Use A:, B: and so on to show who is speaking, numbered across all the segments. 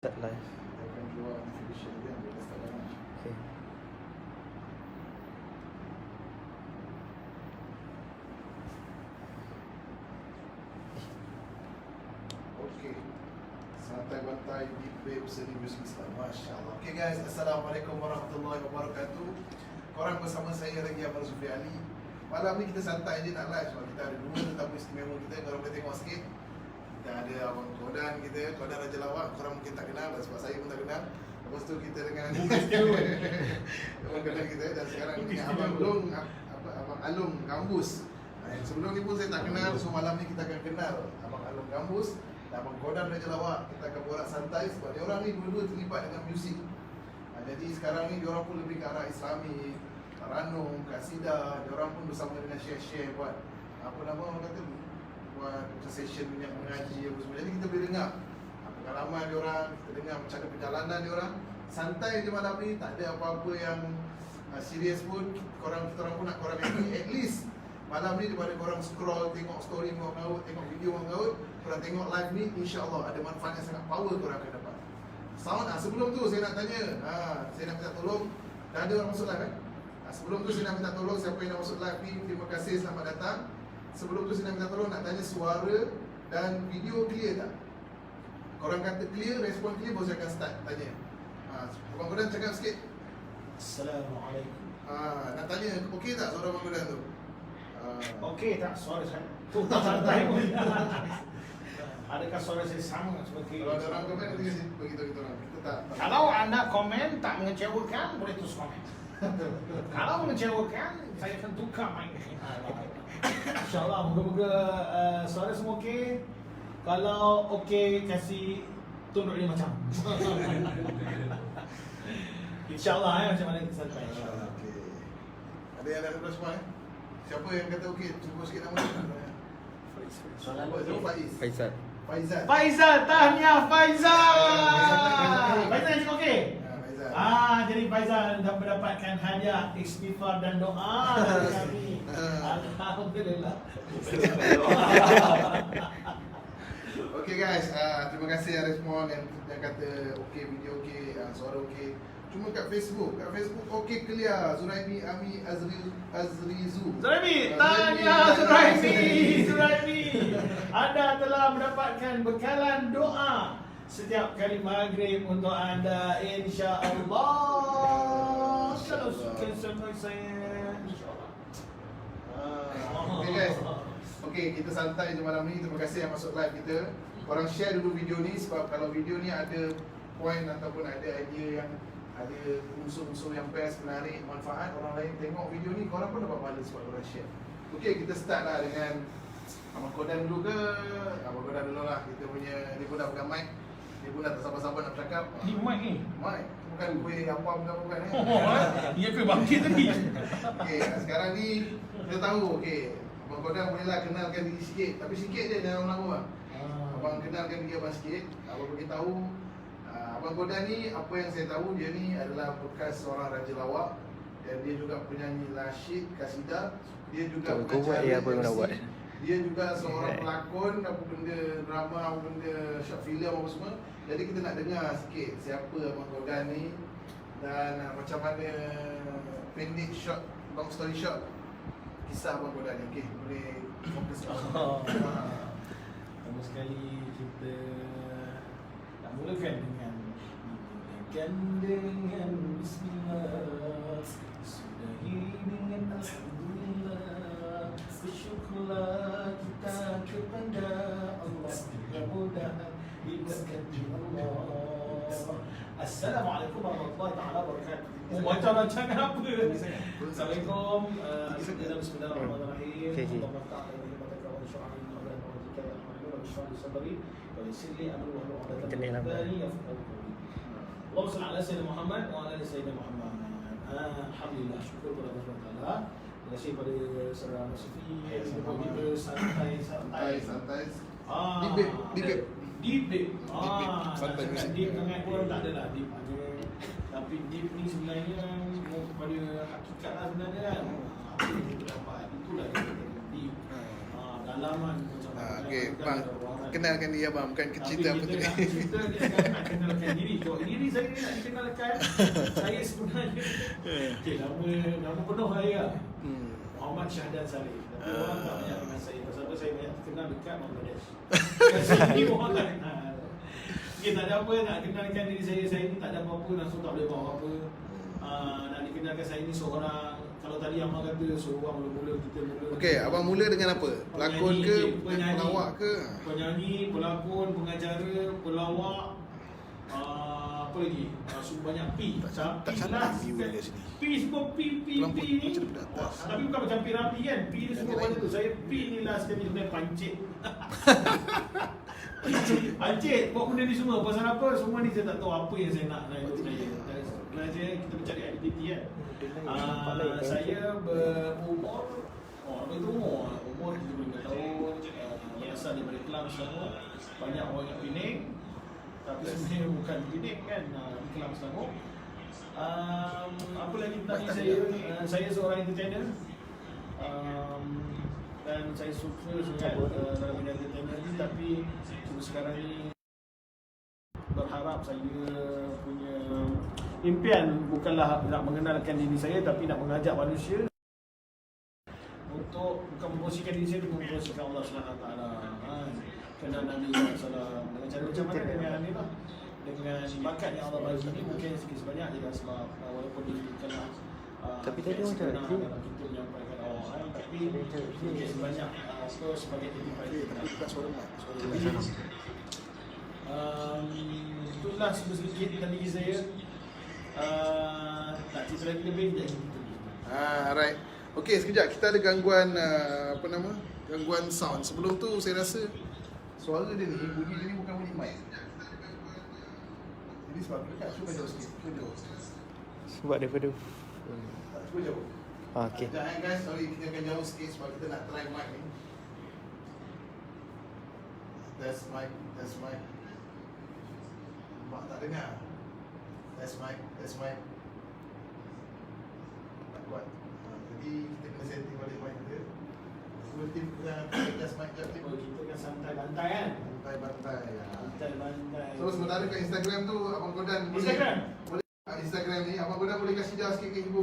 A: Start live.
B: Akan keluar notification dia bila start live.
A: Okay.
B: Okey. Santai bantai di web serius Islam. Masya-Allah. Okey guys, Assalamualaikum warahmatullahi wabarakatuh. Korang bersama saya lagi Abang Sufi Ali. Malam ni kita santai je nak live sebab kita ada dua tetamu istimewa kita. Korang boleh tengok sikit. Kita ada Abang Kodan kita, Kodan Raja Lawak. Korang mungkin tak kenal sebab saya pun tak kenal. Lepas tu kita dengan Abang Kodan kita dan sekarang dengan Abang Long, Abang Alung Gambus. Yang sebelum ni pun saya tak kenal, so malam ni kita akan kenal Abang Alung Gambus dan Abang Kodan Raja Lawak. Kita akan borak santai sebab dia orang ni dua-dua terlibat dengan muzik. Jadi sekarang ni dia orang pun lebih ke arah Islami, Taranum, Kasidah. Dia orang pun bersama dengan share-share buat apa nama orang kata, buat macam session minyak mengaji apa semua. Jadi kita boleh dengar pengalaman dia orang, kita dengar macam mana perjalanan dia orang. Santai je malam ni, tak ada apa-apa yang serius pun. Kita orang pun nak korang happy. At least malam ni daripada korang scroll, tengok story Mak Ngaut, tengok video Mak Ngaut, korang tengok live ni, insya-Allah ada manfaat yang sangat power korang akan dapat. Sound, sebelum tu saya nak tanya, saya nak minta tolong. Dah ada orang masuk live sebelum tu saya nak minta tolong siapa yang nak masuk live ni, terima kasih, selamat datang. Sebelum tu saya nak minta tolong, nak tanya suara dan video clear tak? Korang kata clear, respon clear, baru saya akan start tanya. Abang Kodan cakap sikit.
C: Assalamualaikum.
B: Nak tanya, okey tak suara Abang Kodan tu?
C: Okey tak suara saya? Tu tak santai pun. Adakah suara saya sama seperti
B: Kalau ada orang komen, nanti kasi beritahu kita orang. Kita tak.
C: Kalau anda komen tak mengecewakan, boleh terus komen. Kalau mengecewakan, saya akan tukar mic. InsyaAllah, moga-moga suara semua okey. Kalau okey, kasih tunduk dia macam. InsyaAllah macam mana kita santai.
B: InsyaAllah, okey. Ada yang nak respon Siapa yang kata okey, cuba sikit nama dia. Faiz.
A: Faizal.
B: Faizal.
C: Faizal, tahniah Faizal. Faizal cakap okey?
B: Faizal.
C: Jadi Faizal dah mendapatkan hadiah istighfar dan doa dari kami. Alhamdulillah.
B: Okey guys, terima kasih yang respon yang kata okey, video okey, suara okey. Cuma kat Facebook okey clear. Zuraimi Ami Azrizu.
C: Zuraimi, tahniah Zuraimi. Anda telah mendapatkan bekalan doa setiap kali maghrib untuk anda, insya-Allah. Kalau suka sama saya, insya-Allah.
B: Okey guys. Okey, kita santai je malam ni. Terima kasih yang masuk live kita. Korang share dulu video ni sebab kalau video ni ada point ataupun ada idea yang ada unsur-unsur yang best, menarik, manfaat, orang lain tengok video ni, korang pun dapat pahala sebab korang share. Okey, kita start lah dengan Abang Kodan dulu ke? Abang Kodan dulu lah. Kita punya, dia pun dah pegang mic. Dia pun dah tak sabar-sabar nak bercakap.
C: Di mic ni.
B: Mic, bukan kuih apa bukan
C: Dia kuih bangkit tadi.
B: Okey, sekarang ni kita tahu, okey, Abang Kodan bolehlah kenalkan diri sikit. Tapi sikit je, jangan lama-lama. Abang kenalkan diri abang sikit. Abang beritahu Abang Kodan ni, apa yang saya tahu, dia ni adalah bekas seorang Raja Lawak. Dan dia juga penyanyi nasyid, kasidah. Dia juga
A: buat apa yang nak buat.
B: Dia juga seorang pelakon, apa benda drama, apa benda short film apa semua. Jadi kita nak dengar sikit siapa Abang Kodan ni dan macam mana pendek short, long story short, kisah Abang Kodan ni. Okey, boleh fokus ke
C: Pertama sekali kita nak mulakan dengan bismillah, sudahi dengan alhamdulillah, bersyukurlah kita kepada Allah, mudah-mudahan diberkati Allah. Assalamualaikum warahmatullahi wabarakatuh. Macam apa? Assalamualaikum. Bismillahirrahmanirrahim. Allahumma salli ala sayyidina Muhammad wa ala ali sayyidina Muhammad. Alhamdulillah, syukur kepada Allah SWT. Terima kasih kepada saudara Sufi yang kita santai. Deep. Santai. Deep sangat pun tak adalah deep aja. Tapi deep ni sebenarnya kepada hakikat lah sebenarnya kan. Apa yang kita dapat itulah yang deep. Dalaman macam
B: Okey, bang, kenalkan dia bang, bukan cerita apa tadi.
C: Kita sekarang nak kenalkan diri. Diri saya ni nak dikenalkan. Saya sebenarnya nama penuh saya Muhammad Syahdan Saleh. Tapi orang tak banyak dengan saya. Pasal apa saya banyak kenal dekat Bangladesh. Kat sini orang tak kenal. Okay, tak ada apa nak kenalkan diri saya. Saya ni tak ada apa-apa, langsung tak boleh bawa apa. Nak dikenalkan saya ni seorang, kalau tadi Ahmad kata seorang mula-mula kita mula.
B: Okey, abang mula dengan apa? Pelakon ke, pelawak ke?
C: Penyanyi, pelakon, pengacara, pelawak, apa lagi? Banyak P.
B: Tak cantik view dekat sini.
C: P semua P ni.
B: Macam daripada atas.
C: Tapi bukan macam P Ramli kan. P ni semua pada tu. Saya P ni last sekali sebenarnya pancit. Pancit buat benda ni semua. Pasal apa? Semua ni saya tak tahu apa yang saya nak dalam hidup saya. Kita mencari identiti kan. Saya berumur apa itu umur 35 tahun, berasal daripada Kelang Selangor. Banyak orang yang Pening, tapi sebenarnya bukan Pening kan, di Kelang Selangor. Apa lagi tentang saya? Saya seorang entertainer, dan saya suka sangat dalam bidang entertainer ni. Tapi sekarang ni berharap saya punya impian bukanlah nak mengenalkan diri saya, tapi nak mengajak manusia untuk bukan mempromosikan diri saya, tapi mempromosikan Allah SWT. Kenal Nabi SAW dengan cara macam mana, dengan ni lah, dengan bakat yang Allah bagi ni mungkin sikit sebanyak je lah. Sebab walaupun dia bukanlah
A: tapi tadi orang cakap
C: kita menyampaikan orang, tapi mungkin sebanyak sebagai kita suara itulah sedikit tentang diri saya. Tak cerita lagi lebih jadi.
B: Alright. Okey, sekejap kita ada gangguan gangguan sound. Sebelum tu saya rasa suara dia ni, bunyi dia ni bukan bunyi mic. Jadi sebab dekat, cuba jauh sikit. Cuba jauh.
A: Sebab daripada
B: Cuba jauh.
A: okey.
B: Jangan guys, sorry kita akan jauh sikit sebab kita nak try mic ni. Test mic. Mak tak dengar. Test mic. Tak kuat. Jadi kita kena setting balik mic kita. Cuba tim kita test mic jap tim.
C: Kita kan santai-bantai kan.
B: Bantai-bantai.
C: Santai-bantai.
B: So sementara kat Instagram tu Abang Godan
C: Instagram?
B: boleh Instagram ni Abang Godan boleh kasih dah sikit ke ibu.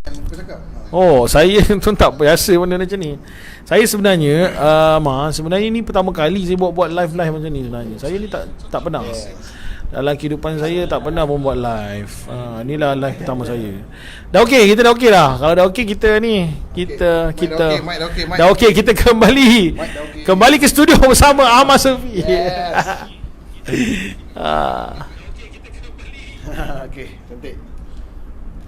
B: Kau cakap.
C: Oh, saya tu tak biasa benda macam ni. Saya sebenarnya sebenarnya ni pertama kali saya buat live macam ni sebenarnya. Saya ni tak pernah. Dalam kehidupan saya tak pernah pun buat live. Inilah live pertama saya. Dah okey, kita dah okey dah. Kalau dah okey kita ni kita
B: Mic
C: dah okey, kita kembali. Kembali ke studio bersama Ahmad Sufi.
B: Yes. Okey, cantik.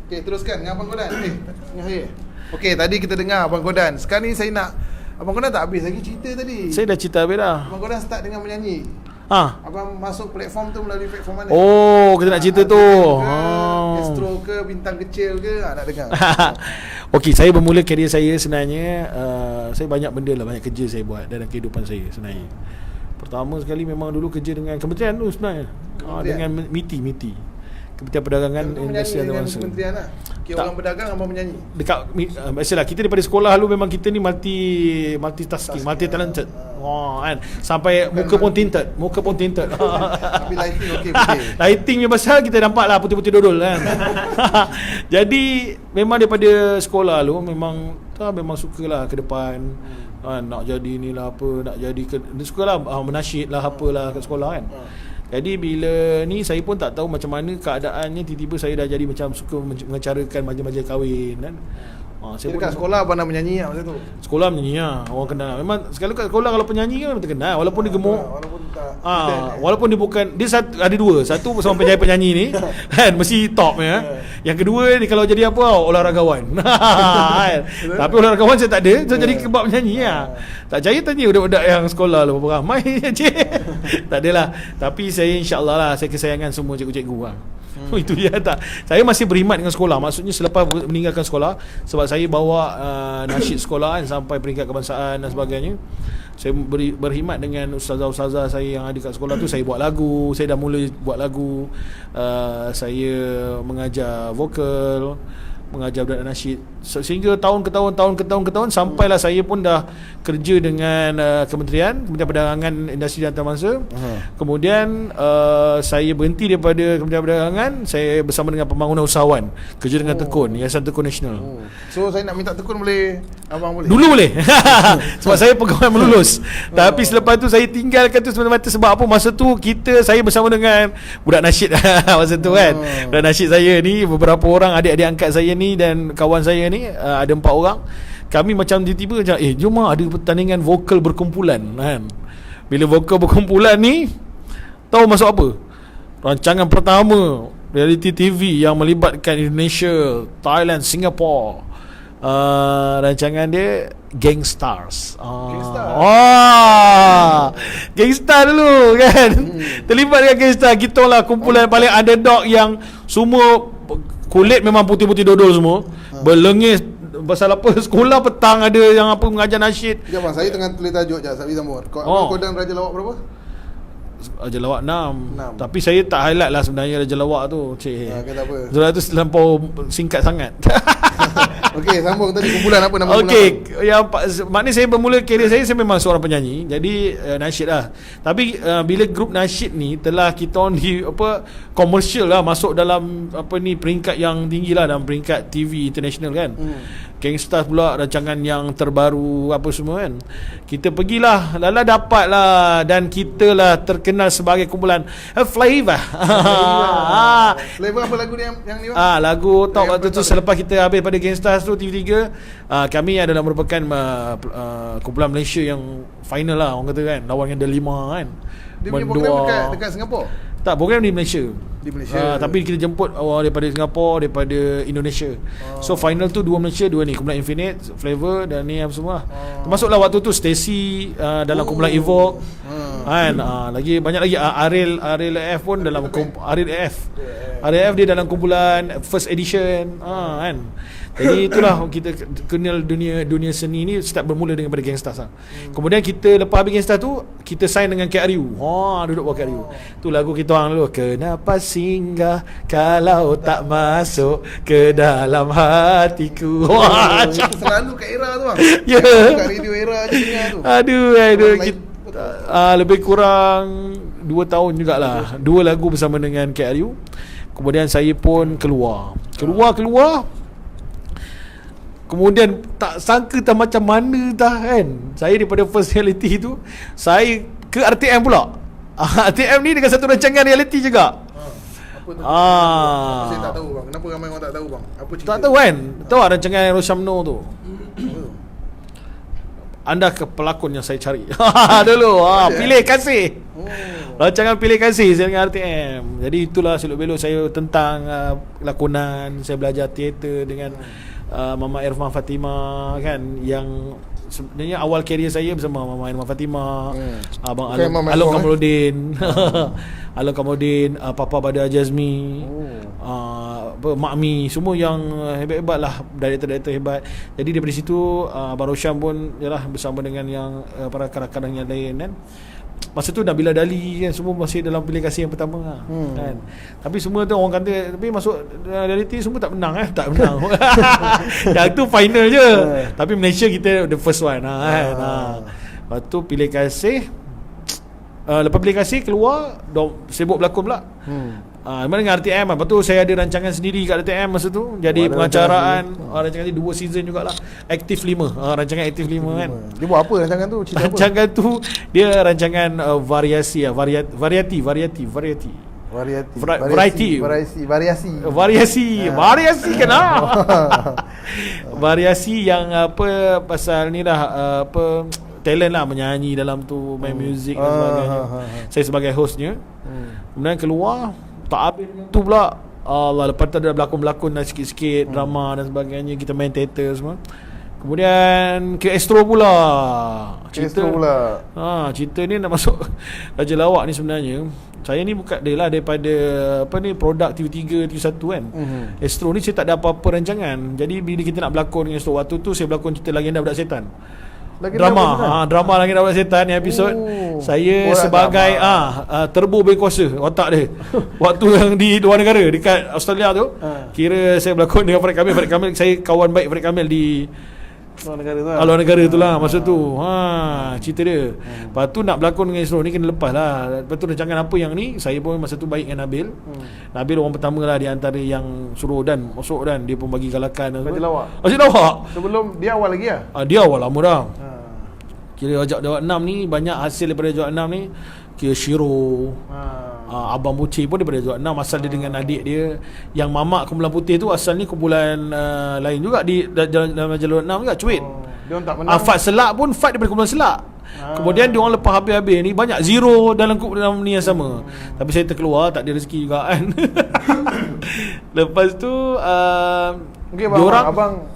B: Okey, teruskan dengan Abang Godan. Dengan saya. Okey, tadi kita dengar Abang Godan. Sekarang ni saya nak Abang Godan tak habis lagi cerita tadi.
C: Saya dah cerita habis dah.
B: Abang Godan start dengan menyanyi. Abang masuk platform tu melalui platform mana?
C: Oh, kita nak cerita tu.
B: Astro ke, bintang kecil ke? Nak dengar.
C: Okey, saya bermula kerjaya saya sebenarnya saya banyak benda lah, banyak kerja saya buat dalam kehidupan saya sebenarnya. Pertama sekali memang dulu kerja dengan kementerian tu sebenarnya. Dengan MITI. Kementerian Perdagangan Industri Antarabangsa.
B: Kementerian lah. Orang berdagang abang menyanyi.
C: Dekat biasalah kita daripada sekolah dulu memang kita ni multitasking, multi talented. Kan. Sampai muka pun tinted.
B: Tapi lighting okey boleh.
C: Lightingnya pasal kita nampak lah putih-putih dodol kan. Jadi memang daripada sekolah dulu memang sukalah ke depan. Nak jadi inilah apa, nak jadi sukalah menasyid lah apalah kat sekolah kan. Jadi bila ni saya pun tak tahu macam mana keadaannya, tiba-tiba saya dah jadi macam suka mengacarakan majlis-majlis kahwin kan. Saya
B: dekat sekolah abang nak menyanyi lah masa tu.
C: Sekolah menyanyi lah, orang kenal. Memang sekali kat sekolah kalau penyanyi kan memang terkenal. Walaupun dia gemuk, walaupun dia bukan, dia ada dua. Satu bersama penyanyi ni kan, mesti top ya. Yang kedua ni kalau jadi apa, olahragawan. Kan? Tapi olahragawan saya tak ada, saya jadi kebab penyanyi lah. Tak percaya tanya budak-budak yang sekolah lah berapa ramai. Tak adalah. Tapi saya insya-Allah lah, saya kesayangan semua cikgu-cikgu lah. Itu dia tak. Saya masih berkhidmat dengan sekolah. Maksudnya selepas meninggalkan sekolah, sebab saya bawa nasyid sekolah kan, sampai peringkat kebangsaan dan sebagainya. Saya berkhidmat dengan ustazah-ustazah saya yang ada kat sekolah tu. Saya buat lagu. Saya dah mula buat lagu. Saya mengajar vokal.
D: mengajar budak nasyid. Sehingga tahun ke tahun sampailah saya pun dah kerja dengan Kementerian Perdagangan, Industri dan Antarabangsa. Kemudian saya berhenti daripada Kementerian Perdagangan, saya bersama dengan Pembangunan Usahawan, kerja dengan Tekun, Yayasan Tekun Nasional.
B: So saya nak minta Tekun boleh? Abang boleh?
D: Dulu boleh. Sebab saya pegawai melulus. Tapi selepas tu saya tinggalkan tu semata-mata sebab apa? Masa tu saya bersama dengan budak nasyid masa tu kan. Budak nasyid saya ni, beberapa orang adik-adik angkat saya ni dan kawan saya ni, ada 4 orang. Kami macam tiba-tiba macam jom ada pertandingan vokal berkumpulan kan. Bila vokal berkumpulan ni, tahu masuk apa? Rancangan pertama reality TV yang melibatkan Indonesia, Thailand, Singapura. Rancangan dia Gangstars. Gangstar dulu kan. Terlibat dengan Gangstar. Kita lah kumpulan paling underdog yang semua kulit memang putih-putih dodol semua. Berlengis pasal apa, sekolah petang ada yang apa mengajar nasyid.
B: Sekejap bang, saya tengah tulis tajuk je. Sabi sambut. Kau dan Raja Lawak berapa?
D: Raja Lawak 6. Tapi saya tak highlight lah sebenarnya Raja Lawak tu.
B: Okay, tak apa.
D: Sebab tu terlampau singkat sangat.
B: Okey, sambung tadi kumpulan apa nama kumpulan?
D: Okey, yang maknanya saya bermula kerjaya saya memang seorang penyanyi. Jadi nasyid lah. Tapi bila grup nasyid ni telah kita on di komersial lah, masuk dalam peringkat yang tinggi lah, dalam peringkat TV international kan. Gangsters pula rancangan yang terbaru apa semua kan. Kita pergilah, lala dapat lah, dan kita lah terkenal sebagai kumpulan Flavor.
B: Flavor apa lagu dia yang ni?
D: Lagu top waktu tu selepas kita habis pada Gangsters tu TV3, kami adalah merupakan kumpulan Malaysia yang final lah orang kata kan, lawan yang Delima kan.
B: Dia punya program dekat Singapura?
D: Tak, program di Malaysia.
B: Di Malaysia.
D: Tapi kita jemput daripada Singapura, daripada Indonesia. So final tu 2 Malaysia, 2 ni, kumpulan Infinite, Flavor dan ni apa semua. Termasuklah waktu tu Stacy dalam kumpulan Evoke. Kan, lagi banyak lagi Ariel AF pun dalam Ariel AF. Ariel AF dia dalam kumpulan First Edition. Kan. Jadi itulah kita kenal dunia seni ni start bermula daripada Gangsters lah. Kemudian kita lepas habis Gangsters tu, kita sign dengan KRU. Duduk buat KRU. Tu lagu kita orang dulu, kenapa singgah kalau tak masuk ke dalam hatiku.
B: Itu selalu kat era tu bang.
D: Ya.
B: Kat radio era je dengar tu.
D: Aduh kita, lebih kurang 2 tahun jugalah. 2 lagu bersama dengan KRU. Kemudian saya pun keluar. Kemudian tak sangka tak macam mana dah kan. Saya daripada First Reality tu, saya ke RTM pula. RTM ni dengan satu rancangan reality juga.
B: Apa tu? Saya tak tahu bang. Kenapa ramai orang tak tahu bang? Apa cerita?
D: Tak tahu kan? Tahu rancangan Rosyamno tu? Anda ke pelakon yang saya cari. Dulu pilih kasih. Rancangan pilih kasih saya dengan RTM. Jadi itulah selok-belok saya tentang lakonan. Saya belajar teater dengan Mama Irfan Fatimah kan, yang sebenarnya awal karier saya bersama Mama Irfan Fatimah, Abang Alok Kamaludin, Alok Kamaludin, Papa Badar Jazmi, Mak Mi, semua yang hebat-hebat lah, director-director hebat. Jadi daripada situ Abang Rosyam pun yalah bersama dengan yang para karakter yang lain kan. Masa tu Nabila Dali kan, semua masih dalam pilih kasih yang pertama kan. Tapi semua tu orang kata, tapi masuk reality semua tak menang tak menang. Yang tu final je. Tapi Malaysia kita the first one kan. Lepas tu pilih kasih, lepas pilih kasih keluar sibuk berlakon pula. Mana dengan RTM. Lepas tu saya ada rancangan sendiri kat RTM masa tu. Jadi pengacaraan. Rancangan ni 2 season jugalah. Aktif 5. Rancangan Aktif 5 kan.
B: Dia buat apa rancangan tu? Cerita
D: rancangan apa? Tu dia rancangan variasi variety. Variasi kenapa? Variasi yang apa pasal ni dah talent lah, menyanyi dalam tu, main muzik dan sebagainya. Saya sebagai hostnya. Kemudian keluar tak habis tu pula. Allah, lepas tu ada berlakon-berlakon dan sikit-sikit drama dan sebagainya. Kita main teater semua. Kemudian ke Astro pula. Cerita ni nak masuk Raja Lawak ni sebenarnya. Saya ni bukan dia lah daripada produk TV3, TV1 kan. Astro ni saya tak ada apa-apa rancangan. Jadi bila kita nak berlakon dengan Astro, waktu tu saya berlakon cerita Legenda Budak Setan. Drama Langit dan Bola Setan ni episod. Saya sebagai terbu berkuasa otak dia. Waktu yang di luar negara dekat Australia tu, kira saya berlakon dengan Farid Kamil. Saya kawan baik Farid Kamil di luar negara tu lah masa tu. Cerita dia. Lepas tu nak berlakon dengan Isro ni kena lepas lah. Lepas tu rancangan apa yang ni, saya pun masa tu baik dengan Nabil. Nabil orang pertama lah di antara yang suruh dan masuk, dan dia pun bagi galakan.
B: Raja Lawak.
D: Sebelum
B: dia awal lagi lah.
D: Dia awal lama dah. Kira Jawab 6 ni banyak hasil daripada Jawab 6 ni. Kira Shiro, Abang Buci pun daripada Jawab 6. Asal dia dengan adik dia. Yang mamak kumpulan putih tu asal ni kumpulan lain juga di dalam Jawab 6 juga, Cuit.
B: Dia tak menang.
D: Fight Selak pun fight daripada kumpulan Selak. Kemudian dia orang lepas habis-habis ni banyak zero dalam ni yang sama. Tapi saya terkeluar, tak ada rezeki juga kan. Lepas tu
B: okey bang, abang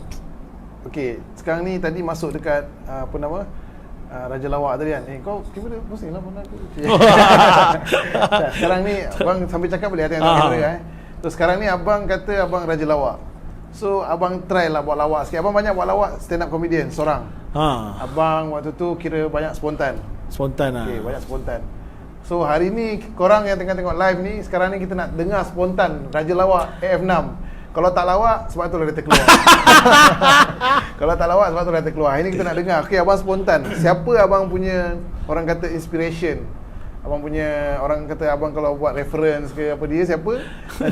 B: okey, sekarang ni tadi masuk dekat apa nama Raja Lawak tadi kan. Kau kamera pusing lah pandang aku. Sekarang ni abang sambil cakap boleh tengok kamera Terus sekarang ni abang kata abang Raja Lawak. So abang try lah buat lawak sikit. Abang banyak buat lawak stand up comedian seorang. Abang waktu tu kira banyak spontan lah. Okay, banyak spontan. So hari ni korang yang tengah tengok live ni, sekarang ni kita nak dengar spontan Raja Lawak AF6. Kalau tak lawak, sebab tu dah terkeluar. Kalau tak lawak, sebab tu dah terkeluar. Ini kita nak dengar. Okay, abang spontan. Siapa abang punya, orang kata inspiration? Abang punya, orang kata abang kalau buat reference ke apa dia, siapa?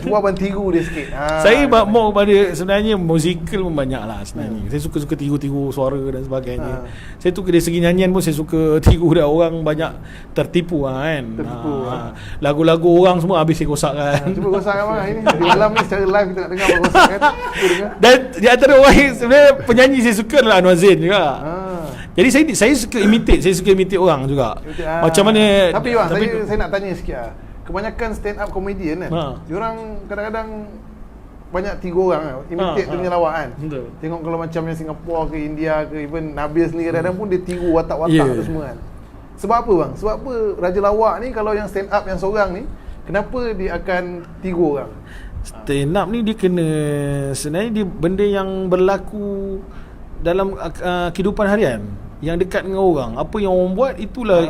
B: Cuba abang tiru dia sikit.
D: Saya mau pada, sebenarnya musical pun banyak lah sebenarnya. Saya suka tiru-tiru suara dan sebagainya. Saya tu dari segi nyanyian pun saya suka tiru dah. Orang banyak tertipu kan. Lagu-lagu orang semua habis saya rosakkan.
B: Cuba rosakkan abang ini. Di malam ni secara live kita nak dengar abang rosakkan.
D: Dan di antara orang sebenarnya penyanyi saya suka adalah Anwar Zain juga. Jadi saya suka imitate orang juga. Macam mana.
B: Tapi bang, saya nak tanya sikit lah. Kebanyakan stand up comedian kan, diorang kadang-kadang banyak 3 orang kan, imitate dia punya lawak kan. Tengok kalau macam yang Singapura ke India ke, even Nabil sendiri kadang-kadang pun dia tiru watak-watak tu semua kan. Sebab apa bang? Sebab apa Raja Lawak ni kalau yang stand up yang seorang ni, kenapa dia akan tiru orang?
D: Stand up ni dia kena, sebenarnya dia benda yang berlaku dalam kehidupan harian, yang dekat dengan orang. Apa yang orang buat itulah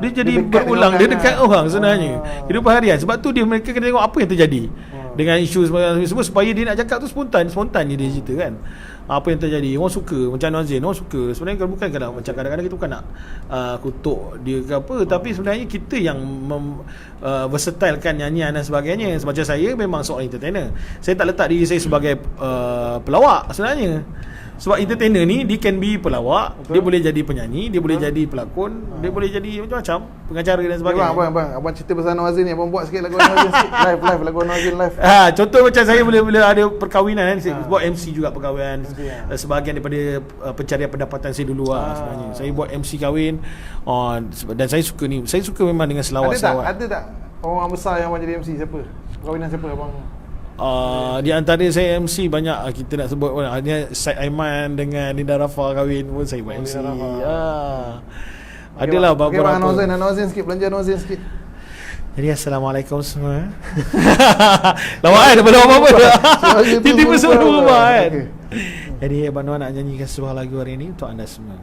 D: dia jadi berulang, dia dekat orang sebenarnya. Kehidupan harian. Sebab tu mereka kena tengok apa yang terjadi dengan isu semua, supaya dia nak cakap tu spontan je dia cerita kan. Apa yang terjadi, orang suka. Macam Anwar Zain, orang suka. Sebenarnya kalau bukan macam kadang-kadang kita bukan nak kutuk dia ke apa, tapi sebenarnya kita yang versatilekan nyanyian dan sebagainya. Macam saya memang seorang entertainer. Saya tak letak diri saya sebagai pelawak sebenarnya. Sebab entertainer ni dia can be pelawak, dia boleh jadi penyanyi, dia boleh jadi pelakon, dia boleh jadi macam-macam, pengacara dan sebagainya.
B: Abang cerita pasal Anwar Zain ni, abang buat sikit lagu Anwar Zain sikit. Live lagu Anwar Zain live.
D: Contoh macam saya boleh ada perkahwinan kan, saya buat MC juga perkahwinan. Sebahagian daripada pencarian pendapatan saya dulu sebenarnya. Saya buat MC kahwin. Dan saya suka ni, saya suka memang dengan selawat-selawat.
B: Ada tak orang besar yang abang jadi MC, siapa? Perkahwinan siapa abang?
D: Di antara saya MC banyak, kita nak sebut hanya Syed Aiman dengan Linda Rafa kahwin pun saya buat MC. Adalah beberapa.
B: Anwar Zain sikit, belanja Anwar Zain sikit.
D: Jadi assalamualaikum semua. Lawak kan daripada apa-apa. Tiba-tiba semua berubah kan. Jadi Abang Noah nak nyanyikan sebuah lagu hari ini untuk anda semua.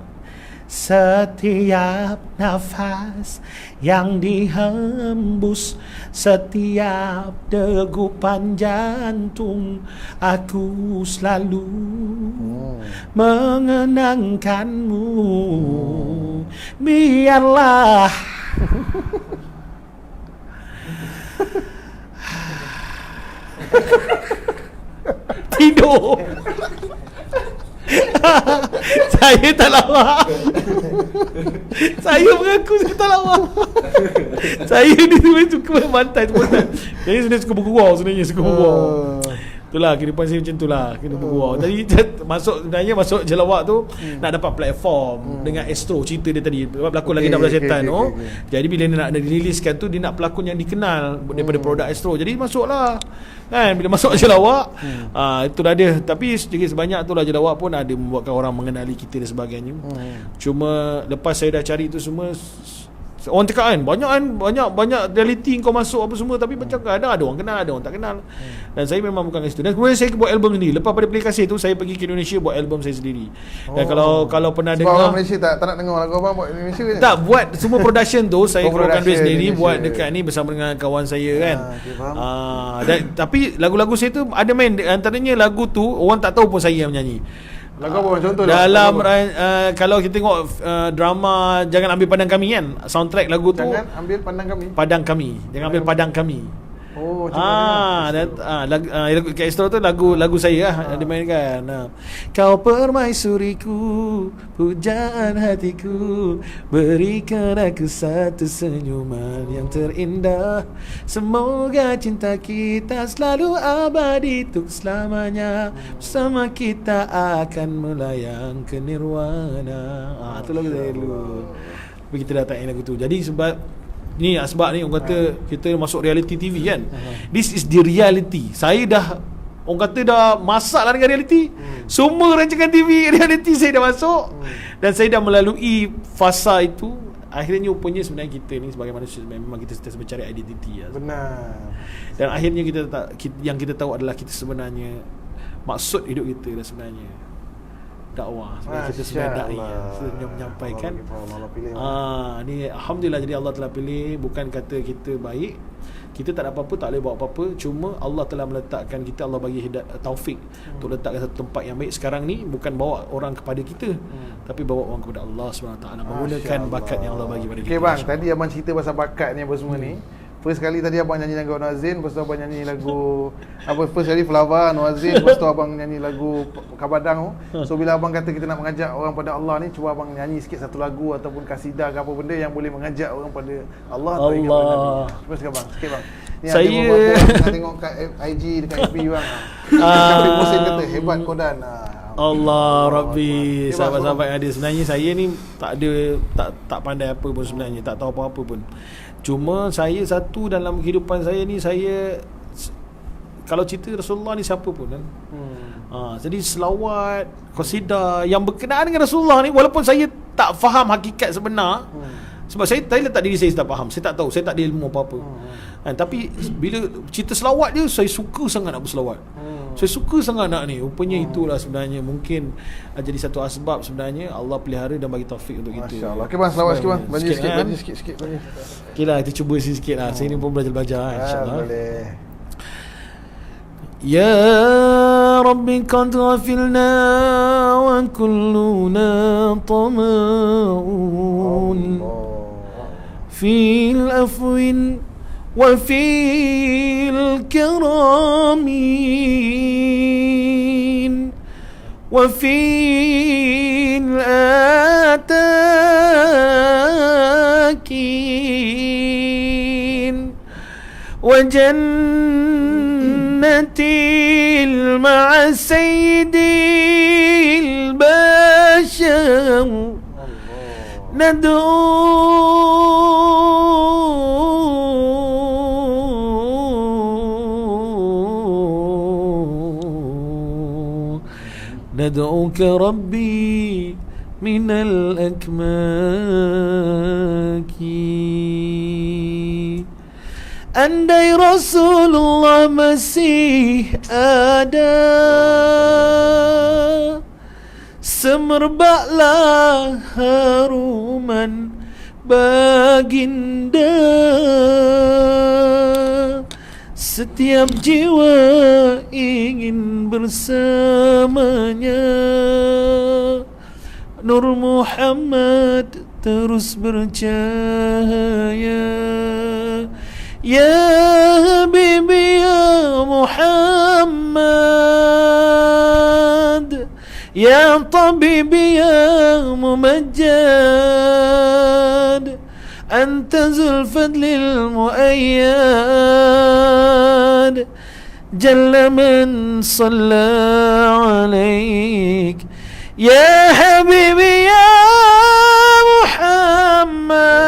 D: Setiap nafas yang dihembus, setiap degupan jantung, aku selalu mengenangkanmu. Biarlah tidur. Saya tak lawak. Saya mengaku saya tak lawak. Saya ni sebenarnya suka bantai spontan. Jadi sebenarnya suka bergurau Itulah kehidupan saya macam itulah, kena bergurau. Jadi sebenarnya masuk Jelawak tu nak dapat platform dengan Astro cerita dia tadi. Pelakon lagi 16 setan tu. Jadi bila dia nak diriliskan tu, dia nak pelakon yang dikenal daripada produk Astro. Jadi masuklah. Kan bila masuk Jelawak, itulah dia. Tapi sedikit sebanyak itulah Jelawak pun ada membuatkan orang mengenali kita dan sebagainya. Cuma lepas saya dah cari itu semua, Orang cakap kan banyak reality kau masuk apa semua, tapi macam ada orang kenal, ada orang tak kenal. Dan saya memang bukan kat situ. Dan kemudian saya buat album sendiri. Lepas pada Pilih Kasih tu saya pergi ke Indonesia buat album saya sendiri. Dan kalau pernah
B: Sebab
D: dengar,
B: orang Malaysia tak nak dengar lagu abang buat Indonesia ke?
D: tak buat semua production tu saya keluarkan duit
B: production
D: sendiri
B: Indonesia.
D: buat dekat ni bersama dengan kawan saya kan.
B: Okay, faham.
D: Dan tapi lagu-lagu saya tu ada main, antaranya lagu tu orang tak tahu pun saya yang menyanyi.
B: Lagu apa contoh
D: Dalam
B: lagu apa?
D: kalau kita tengok drama Jangan Ambil Padang Kami kan, soundtrack lagu tu
B: Jangan ambil pandang kami.
D: Padang Kami, Jangan Ambil Padang Kami.
B: Oh,
D: lagu kat Astro tu lagu saya lah dia mainkan. Kau permaisuriku, pujaan hatiku, berikan aku satu senyuman yang terindah. Semoga cinta kita selalu abadi untuk selamanya. Bersama kita akan melayang ke nirwana. Tu lagu saya dulu. Tapi kita dah tak lagu tu. Jadi sebab ni sebab ni orang kata kita masuk reality TV kan. This is the reality. Saya dah, orang kata dah masak lah dengan reality. Semua rancangan TV reality saya dah masuk. Dan saya dah melalui fasa itu. Akhirnya rupanya sebenarnya kita ni sebagai manusia memang kita sentiasa mencari identiti lah.
B: Benar.
D: Dan akhirnya yang kita tahu adalah kita sebenarnya maksud hidup kita dah sebenarnya dakwah. Sebenarnya kita sebenarnya da'i menyampaikan. Ni alhamdulillah, jadi Allah telah pilih. Bukan kata kita baik, kita tak ada apa-apa, tak boleh buat apa-apa, cuma Allah telah meletakkan kita, Allah bagi taufik untuk letakkan satu tempat yang baik sekarang ni. Bukan bawa orang kepada kita, tapi bawa orang kepada Allah SWT, menggunakan bakat yang Allah bagi pada kita.
B: Okay bang, tadi abang cerita pasal bakat ni apa semua ni. First kali tadi abang nyanyi lagu Nuazin, lepas tu abang nyanyi lagu first kali Flava, Nuazin, lepas tu abang nyanyi lagu Kabadang tu. So bila abang kata kita nak mengajak orang pada Allah ni, cuba abang nyanyi sikit satu lagu ataupun kasidah ke apa benda yang boleh mengajak orang pada Allah atau ingat pada Nabi. Cuba sikit bang, sikit bang. Ni
D: Saya
B: ada tengok kat IG dekat FB bang. Syafiq Musin kata hebat Kodan.
D: Allah Rabbi, sahabat-sahabat yang ada, sebenarnya saya ni tak pandai apa pun sebenarnya, tak tahu apa-apa pun. Cuma saya satu dalam kehidupan saya ni, saya kalau cerita Rasulullah ni siapa pun kan. Jadi selawat, qasidah yang berkenaan dengan Rasulullah ni, walaupun saya tak faham hakikat sebenar. Sebab saya letak diri saya tak faham, saya tak tahu, saya tak ada ilmu apa-apa. Tapi bila cerita selawat dia, saya suka sangat nak berselawat. Saya suka sangat nak ni. Rupanya itulah sebenarnya mungkin jadi satu asbab sebenarnya Allah pelihara dan bagi taufik untuk kita.
B: Masya-Allah. Okey bang, selawat sikit bang. Banyak sikit,
D: kan?
B: banyak sikit.
D: Okeylah, kita cuba sikit lah. Saya ni pun belajar insya-Allah.
B: Boleh.
D: Ya Rabbi qad ghafilna wa kulluna tama'un fil afwin wa fil karamin wa fil atakin wa jannatil ma'a sayyidil bashar ندعوك ربي من الأكماك. Andai Rasulullah masih ada, semerbaklah haruman baginda. Setiap jiwa ingin bersamanya. Nur Muhammad terus bercahaya. Ya Habibi ya Muhammad, ya Tabibi ya Mumajjad, Anta Zul Fadlil Muayyad, Jalla man Salla alaik. Ya Habibi ya Muhammad,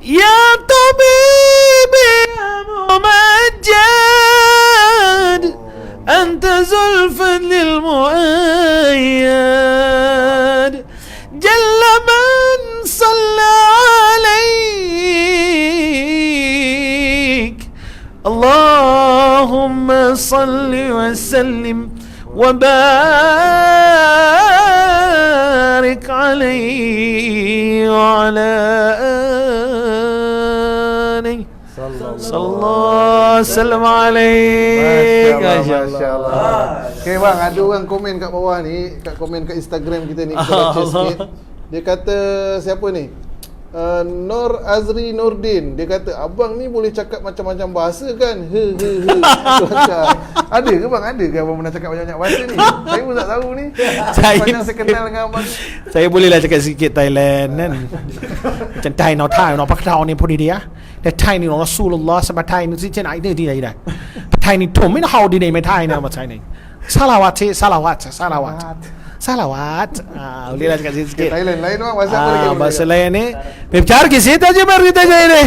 D: ya Tabibi ya Mumajjad, Anta Zul Fadlil Muayyad, Jalla man Salla salli wa sallim wa barik alaihi wa ala alihi sallallahu sallam alaihi.
B: Masya Allah. Okay bang, ada orang komen kat bawah ni, kat komen kat Instagram kita ni, kita baca sikit. Dia kata siapa ni? Nur Azri Nordin. Dia kata abang ni boleh cakap macam-macam bahasa kan? Ada ke bang? Ada ke abang pernah cakap banyak-banyak bahasa ni? Saya pun tak tahu ni. Sepanjang saya kenal dengan abang.
D: Saya bolehlah cakap sikit Thailand kan. Macam Thai no Pak Tao ni pun dia. Dia Thai ni Rasulullah sebab Thai ni si chen ai ni dia dah. Thai ni tuไม่好 di ni mai Thai ni ma Thai ni. Salawat. Bolehlah cakap sikit.
B: Thailand lain bang, bahasa apa lagi?
D: Bahasa lain ni. Bicara किसी तजे मर kita जाए रे.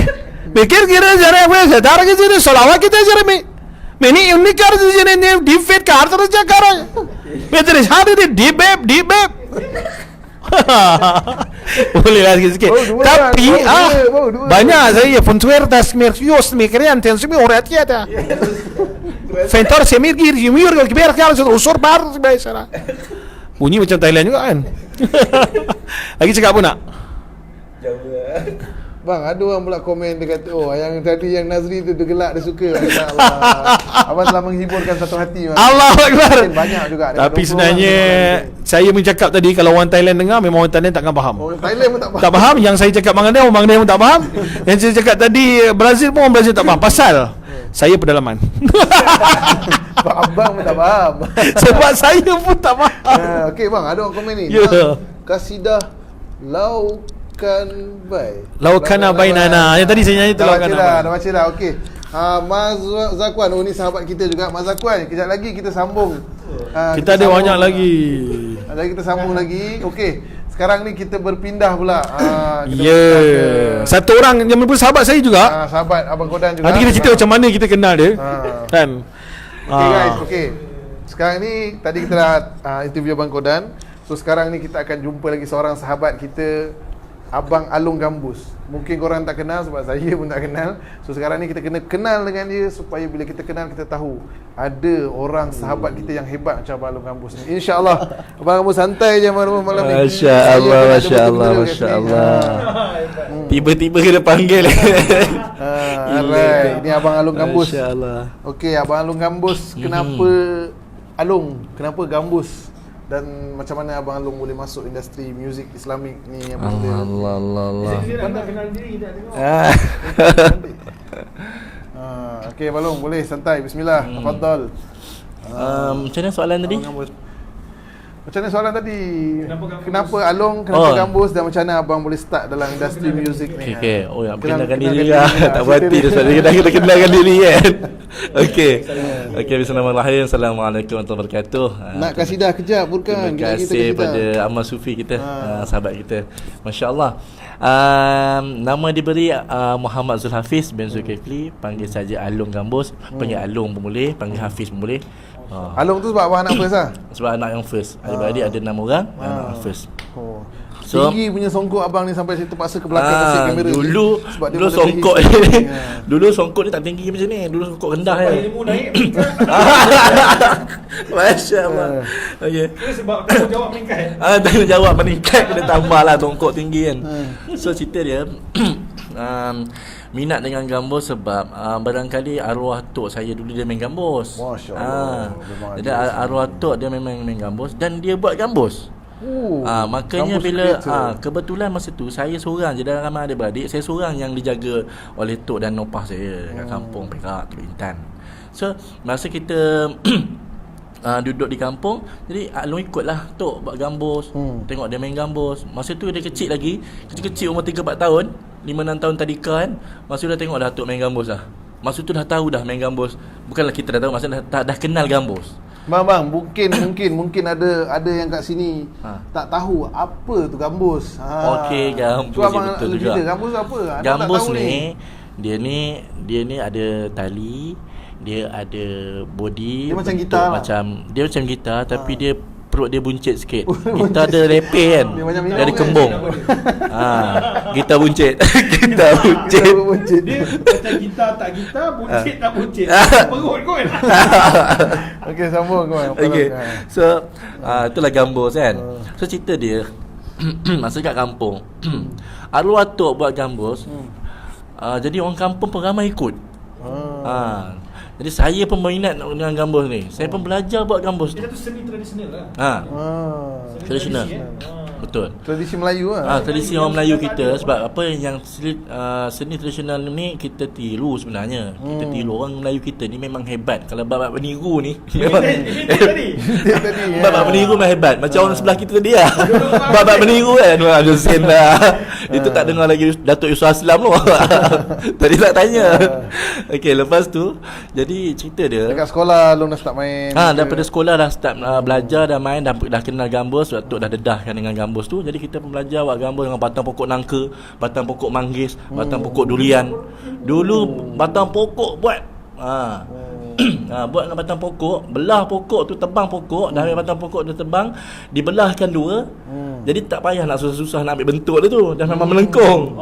D: Mikir kira jare वे sedar ke sini salawat kita jare me. मैंने उन्हीं कर दीजिए ने डीप फेट कार तरह जा कर मैं तेरे साथ ही deep babe. Bolehlah sikit. Tapi banyak saya puntuer das mercios mikirnya tensi mi orang tiada. Fentor semir gir jumir ke biar kalau sudah usur bar biasa. Bunyi macam Thailand juga kan. Lagi cakap apa nak?
B: Bang, ada orang pula komen, dia kata, oh yang tadi yang Nazri tu dia gelak, dia suka. Allah. Abang telah menghiburkan satu hati.
D: Allahu Akbar.
B: Banyak juga.
D: Tapi sebenarnya saya mencakap tadi, kalau orang Thailand dengar, memang orang Thailand takkan faham.
B: Orang Thailand pun tak faham.
D: Tak faham. Yang saya cakap Bangladesh, orang Bangladesh pun tak faham. Yang saya cakap tadi Brazil pun orang Brazil tak faham. Pasal saya pedalaman.
B: Abang pun tak faham.
D: Sebab saya pun tak faham.
B: Okey bang, ada orang komen ni.
D: Ya.
B: Kasidah
D: Laukana bainana. Yang tadi saya nyanyi tu Laukana.
B: Dah baca dah. Okey. Mas Zakwan, oh ni sahabat kita juga. Mas Zakwan, kejap lagi kita sambung.
D: Kita ada banyak lagi.
B: Kita sambung lagi. Okey. Sekarang ni kita berpindah pula.
D: Satu orang yang merupakan sahabat saya juga.
B: Sahabat Abang Kodan juga.
D: Nanti kita cerita macam mana kita kenal dia. Kan?
B: Okay guys, okay. Sekarang ni tadi kita dah interview Abang Kodan. So sekarang ni kita akan jumpa lagi seorang sahabat kita, Abang Alung Gambus. Mungkin korang tak kenal sebab saya pun tak kenal. So sekarang ni kita kena kenal dengan dia, supaya bila kita kenal kita tahu ada orang sahabat kita yang hebat macam Abang Alung Gambus ni. InsyaAllah. Abang Gambus santai je malam ni.
D: Masya Allah. Tiba-tiba kena panggil.
B: Alright. Ini Abang Alung Gambus.
D: Masya-Allah.
B: Okey, Abang Alung Gambus, kenapa Alung? Kenapa Gambus? Dan macam mana Abang Alung boleh masuk industri muzik Islamik ni yang
D: Allah.
C: Anda kenal diri kita tengok.
B: Okey Abang Alung, boleh santai. Bismillah. Tafadhal.
E: Macam mana soalan tadi?
B: Macam mana soalan tadi? Kenapa Alung, kenapa Gambus, dan macam mana abang boleh start dalam industri muzik ni?
E: Okey. Oh, yang kenalkan diri lah. Tak berhati dah sebab kita kenalkan diri kan. Okey. Bismillahirrahmanirrahim. Assalamualaikum warahmatullahi wabarakatuh.
B: Nak kasidah kejap bukan?
E: Terima kasih pada Amal Sufi kita, sahabat kita. Masya-Allah. Nama diberi Muhammad Zulhafiz bin Zulkifli, panggil saja Alung Gambus. Panggil Alung pun boleh, panggil Hafiz pun boleh.
B: Alung tu sebab abang anak first lah?
E: Sebab anak yang first. Adik-beradik ada 6 orang, anak yang first.
B: So, tinggi punya songkok abang ni sampai saya terpaksa ke belakang kasih kamera.
E: Dulu songkok dulu songkok ni tak tinggi macam ni. Dulu songkok rendah kan.
C: Ilmu naik.
E: Masya-Allah. Okey.
C: Sebab tanggungjawab meningkat.
E: Tanggungjawab meningkat, kena tambahlah songkok tinggi kan. So cerita dia minat dengan gambus sebab barangkali arwah tok saya dulu dia main gambus.
B: Masya-Allah.
E: Jadi arwah tok dia memang main gambus dan dia buat gambus. Makanya bila kebetulan masa tu saya seorang je dalam ramai adik-beradik, saya seorang yang dijaga oleh tok dan nopah saya kat kampung Perak, Teluk Intan. So masa kita duduk di kampung, jadi Alung ikutlah tok buat gambus. Tengok dia main gambus. Masa tu dia kecil lagi, kecil-kecil umur 3-4 tahun, 5-6 tahun tadika kan. Masa tu dah tengok dah tok main gambus dah. Masa tu dah tahu dah main gambus. Bukanlah kita dah tahu, masa dah kenal gambus.
B: Bang, mungkin ada yang kat sini tak tahu apa tu gambus.
E: Okey, gambus betul juga.
B: Gambus apa?
E: Gambus ni, dia ni ada tali, dia ada body.
B: Dia macam gitar.
E: Dia macam gitar tapi dia perut dia buncit sikit. Kita ada repeh kan.
B: Dia banyak minum
E: Dia ada
B: kan?
E: kembung. Kita buncit. Kita buncit.
C: Dia macam gitar tak gitar, buncit tak buncit. Perut kot.
B: Okey, sambung kau.
E: Okay. So itulah gambus kan. So cerita dia masa kat kampung arwah atuk buat gambus. Jadi orang kampung pun ramai ikut. Jadi saya pun minat dengan gambus ni. Saya pun belajar buat gambus tu.
C: Dia satu seni tradisional lah. Seni
E: Tradisional.
C: tradisi,
E: Betul.
B: Tradisi Melayu lah.
E: Tradisi orang Melayu kita. Sebab apa yang seni tradisional ni kita tiru sebenarnya. Kita tiru orang Melayu kita ni memang hebat. Kalau bab peniru ni memang bab peniru memang hebat. Macam orang sebelah kita tadi lah. Bab peniru kan. Wah, Hussein lah. Itu tak dengar lagi Datuk Yusof Aslam tu. Tadi nak tanya. Okey, lepas tu jadi cerita dia
B: Dekat sekolah Long dah start main.
E: daripada sekolah dah start belajar, dah main, dah kenal gambus. Datuk dah dedahkan dengan gambus tu. Jadi kita pun belajar buat gambus dengan batang pokok nangka, batang pokok manggis, batang pokok durian. Dulu batang pokok buat buat dengan batang pokok, belah pokok tu, tebang pokok, dah ambil batang pokok tu tebang, dibelahkan dua. Jadi tak payah nak susah-susah nak ambil bentuk dia tu, dah memang melengkung.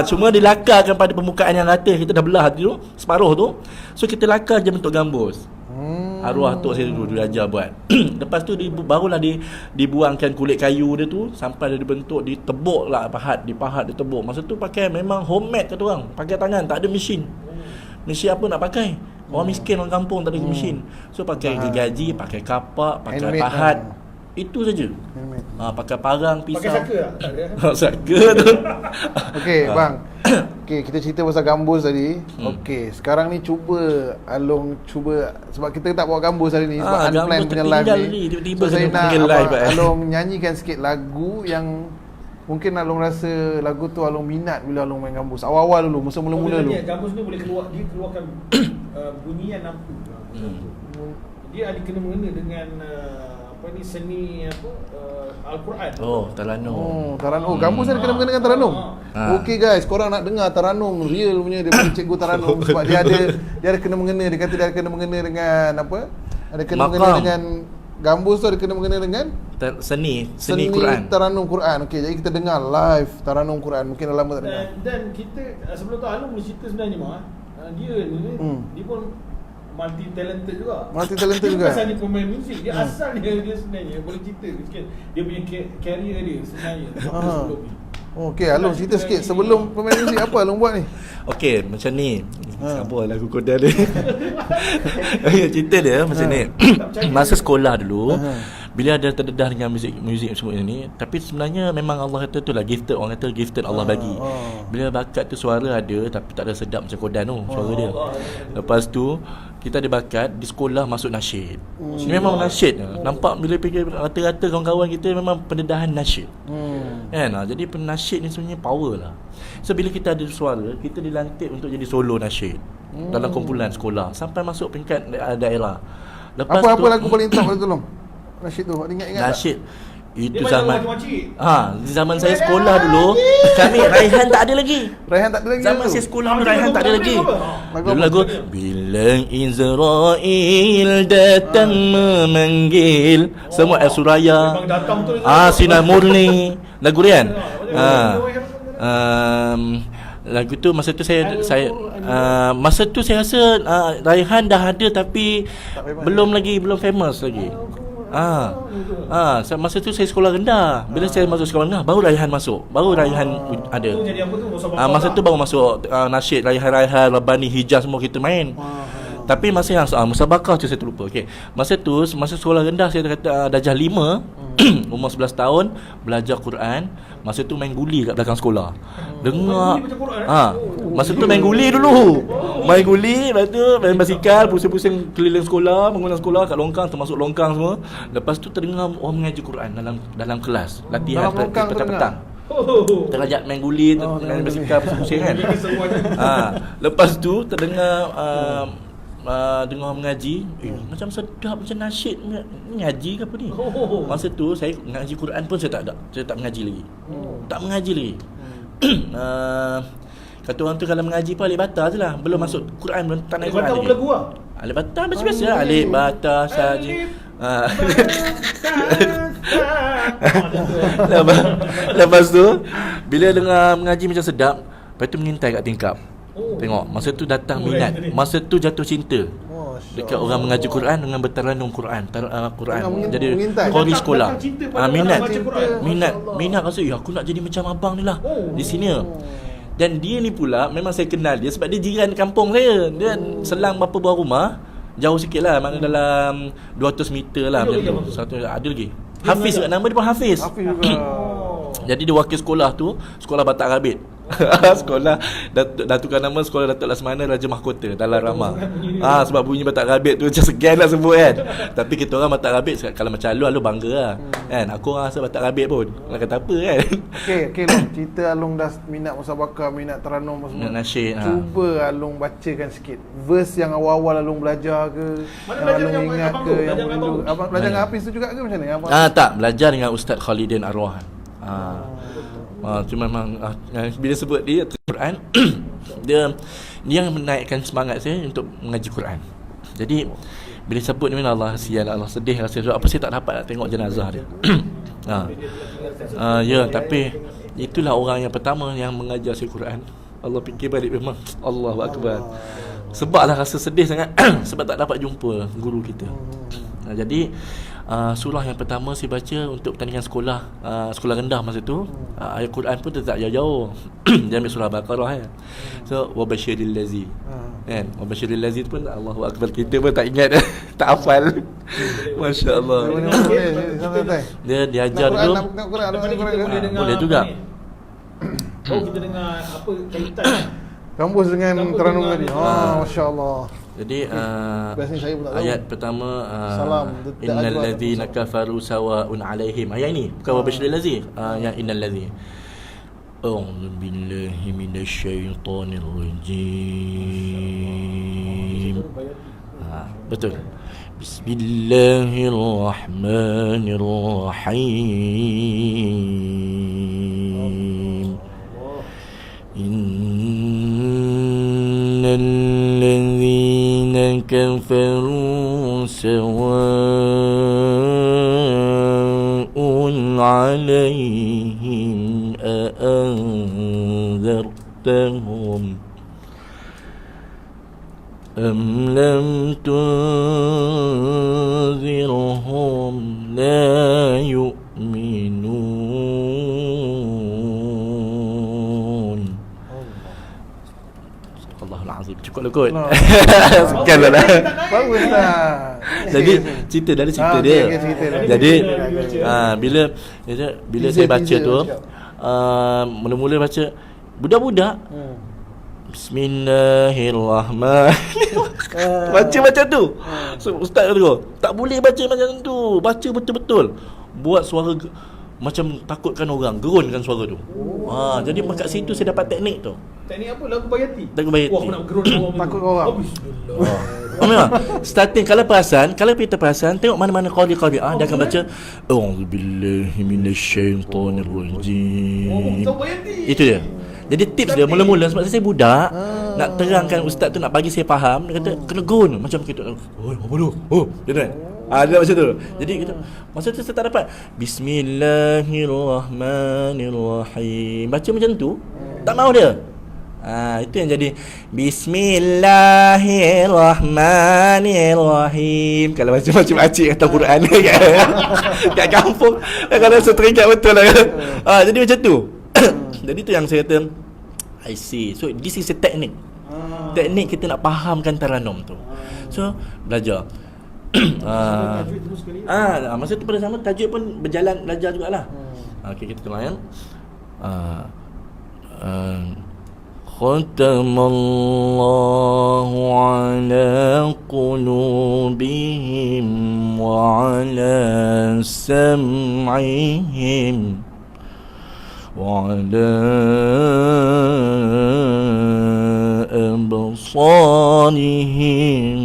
E: Cuma dilakarkan pada permukaan yang rata. Kita dah belah tu separuh tu. So kita lakar je bentuk gambus. Arwah atuk saya dulu dia ajar buat. Lepas tu barulah dibuangkan kulit kayu dia tu sampai dia dibentuk, ditebuk lah pahat, ditebuk. Masa tu pakai memang homemade kata orang, pakai tangan, tak ada mesin. Mesin apa nak pakai? Orang miskin, orang kampung tak ada mesin. So pakai gergaji, pakai kapak, pakai
B: Handmade
E: pahat.
B: lah.
E: Itu saja. Pakai parang, pisau.
C: Pakai saka tak? Tak ada.
E: Saka tu.
B: Okey, bang. Okey, kita cerita pasal gambus tadi. Okey, sekarang ni cuba Along sebab kita tak bawa gambus hari ni sebab unplanned
E: gambus
B: punya
E: tertinggal
B: live
E: ni.
B: ni.
E: Tiba-tiba
B: So, saya
E: kena
B: nak
E: panggil live,
B: Along nyanyikan sikit lagu yang mungkin Along rasa lagu tu Along minat bila Along main gambus. Awal-awal dulu, masa mula-mula dulu.
C: Gambus ni boleh keluarkan bunyian lampu. Dia ada kena mengena dengan seni Al-Quran.
E: Taranum.
B: Taranum. Gambus ada kena mengena dengan Taranum. Okey guys, korang nak dengar Taranum real punya daripada cikgu Taranum sebab dia ada kena mengena, dia kata dia ada kena mengena dengan apa? Ada kena mengena dengan gambus tu, ada kena mengena dengan
E: seni Quran.
B: Taranum Quran. Okey, jadi kita dengar live Taranum Quran. Mungkin dah lama tak dengar.
C: Dan kita sebelum tu Alung boleh cerita sebenarnya dia ni dia pun multi talented juga. Dia bukan pemain muzik, dia asal dia sebenarnya boleh cerita sikit. Dia punya career dia sebenarnya sebelum ni.
B: Okey, Alung cerita sikit sebelum pemain muzik apa Alung buat ni?
E: Okey, macam ni. Sabar lagu kodal ni. Cerita dia macam ni. Masa sekolah dulu, bila ada terdedah dengan muzik semua ini, tapi sebenarnya memang Allah kata tu lah gifted, orang kata gifted Allah bagi. Bila bakat tu suara ada tapi tak ada sedap macam kodal tu suara dia. Lepas tu kita ada bakat di sekolah masuk nasyid. Memang nasyid. Nampak bila pergi rata-rata kawan-kawan kita memang pendedahan nasyid. Kan? Jadi penasyid ni sebenarnya power lah. So bila kita ada suara, kita dilantik untuk jadi solo nasyid dalam kumpulan sekolah sampai masuk peringkat daerah. Lepas
B: apa lagu paling top pada tolong? Nasyid tu, ada ingat-ingat
E: nasyid
B: tak?
E: itu zaman di zaman saya sekolah dulu, kami Raihan tak ada lagi. Zaman saya sekolah dulu Raihan tak ada lagi. Lagu bila Israel datang memanggil, semua Suraya, Sinar Murni, lagu dia kan. Lagu tu masa tu saya masa tu saya rasa Raihan dah ada tapi belum famous lagi. Masa tu saya sekolah rendah. Bila saya masuk sekolah rendah baru Raihan masuk. Baru Raihan ada. Masa tu baru masuk nasyid Raihan, Rabbani, Hijaz semua kita main. Tapi masa yang musabakah tu saya terlupa. Okey. Masa sekolah rendah saya kata darjah 5, umur 11 tahun, belajar Quran. Masa tu main guli kat belakang sekolah. Dengar masa tu main guli dulu. Main guli, lepas tu main basikal, pusing-pusing keliling sekolah, bangunan sekolah kat longkang, termasuk longkang semua. Lepas tu terdengar orang mengaji Quran dalam kelas, latihan petang-petang. Terajak main guli, main basikal, pusing-pusing kan. Lepas tu terdengar dengar mengaji, macam sedap, macam nasyid, mengaji ke apa ni. Masa tu saya mengaji Quran pun saya tak mengaji lagi. Tak mengaji lagi. Kata orang tu kalau mengaji pun alif bata je lah, belum masuk Quran, belum tak naik Quran lagi. Alif bata biasa-biasa, alif bata saja. Lepas tu bila dengar mengaji macam sedap, lepas tu mengintai kat tingkap. Tengok masa tu datang minat. Masa tu jatuh cinta dekat orang mengaji Quran dengan bertaranum Quran. Quran. Jadi qori sekolah. Minat rasa aku nak jadi macam abang ni lah di sini. Dan dia ni pula memang saya kenal dia sebab dia jiran kampung saya. Dia selang berapa buah rumah, jauh sikit lah, mana dalam 200 meter lah macam tu. Satu ada lagi. Hafiz juga, nama dia pun Hafiz. Jadi dia wakil sekolah tu, sekolah Batak Rabit. Sekolah tukar nama sekolah Datuk Laksamana Raja Mahkota dalam Rama. Sebab bunyi Batak Rabit tu macam segan nak sebut kan. Tapi kita orang Batak Rabit kalau macam Alung bangga lah kan. Aku orang rasa Batak Rabit pun nak kata apa kan.
B: Okey Long, cerita Alung dah minat musabakah, minat teranum semua.
E: Minat nasyid.
B: Cuba Alung bacakan sikit verse yang awal-awal Alung belajar ke,
C: Mana
B: yang Alung
C: belajar
B: ingat
C: dengan
B: ke,
C: abang tu?
B: yang
C: Belajar dengan
B: dulu
C: abang tu?
B: abang belajar dengan Hafiz tu juga ke macam ni?
E: Tak, belajar dengan Ustaz Khalidin Arwah. Cuma memang bila sebut dia Quran dia yang menaikkan semangat saya untuk mengaji Quran. Jadi bila sebut ni Allah kasihan, Allah sedih rasa apa saya tak dapat nak tengok jenazah dia. Ya, tapi itulah orang yang pertama yang mengajar saya Quran. Allah fikir balik memang Allahu Akbar. Sebablah rasa sedih sangat sebab tak dapat jumpa guru kita. Jadi surah yang pertama saya baca untuk pertandingan sekolah, sekolah rendah masa tu, ayat Quran pun tak jauh-jauh. Dia ambil surah Baqarah kan. So wabashiril lazi. Kan? Wabashiril lazi tu pun Allahu Akbar, kita pun tak ingat tak hafal. Masya-Allah. Dia diajar dulu. Boleh juga.
C: Kita dengar apa kaitan
B: Kampus dengan teranum tadi. Masya-Allah.
E: Jadi
B: saya pun tak tahu.
E: ayat pertama
B: Salam.
E: innal ladzina kafaru sawaun alaihim. Ayat ni bukan wabashiril lazi. Yang innal ladzi. A'udzu billahi minasyaitonir rajim. Betul. Bismillahirrahmanirrahim. Innal ladzina kafaru sawa'un 'alaihim أأنذرتهم أم لم تنذرهم لا يؤمنون. Astagfirullahalazim. Cukup lah kot. Sekian lah.
B: Bagus lah.
E: Jadi cerita dari cerita dia. Jadi bila saya baca tu, mula-mula baca budak-budak Bismillahirrahmanirrahim. Baca macam tu. So, ustaz kata tak boleh baca macam tu. Baca betul-betul. Buat suara macam takutkan orang, gerunkan suara tu. Jadi kat situ saya dapat teknik tu.
C: teknik apa? Lagu Bayati.
E: Lagu Bayati.
C: Wah, aku nak gerun orang.
B: Takut orang.
E: Memang starting kalau kita perasan tengok mana-mana qadi dia akan baca a'udzubillahi minasyaitonirrajim. Itu dia. Jadi tips dia mula-mula sebab saya budak nak terangkan ustaz tu nak bagi saya faham, dia kata kena gun macam kita. Apa tu? Dia kan. Ada macam tu. Jadi kita masa tu saya tak dapat Bismillahirrahmanirrahim. Baca macam tu tak mau dia. Itu yang jadi Bismillahirrahmanirrahim. Kalau macam pakcik kata Quran kat kampung kalau rasa teringat betul lah. Jadi macam tu. Jadi tu yang saya kata I see. So this is a technique. Teknik kita nak fahamkan taranum tu. So belajar. Masa tu pada sama tajuk pun berjalan belajar jugalah. Okey, kita tengok ya. Khatamallahu ala qulubihim wa ala sam'ihim wa ala absarihim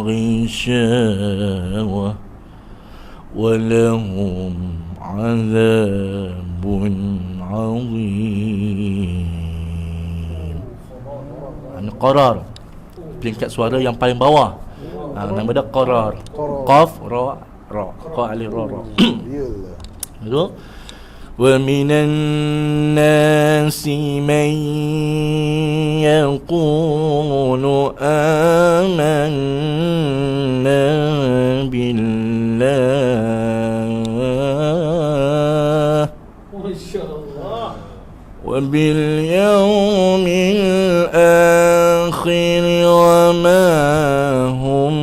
E: ghishawa wa lahum 'adzabun 'adzim. Qarar, peringkat suara yang paling bawah. Nama dia qarar. Qaf, ra, Ra. Qa alif ra ra.
B: Iyalah.
E: Itu وَمِنَ النَّاسِ مَن يَقُولُ آمَنَّا بِاللَّهِ
C: Masya-Allah.
E: وَبِالْيَوْمِ الْآخِرِ وَمَا هُمْ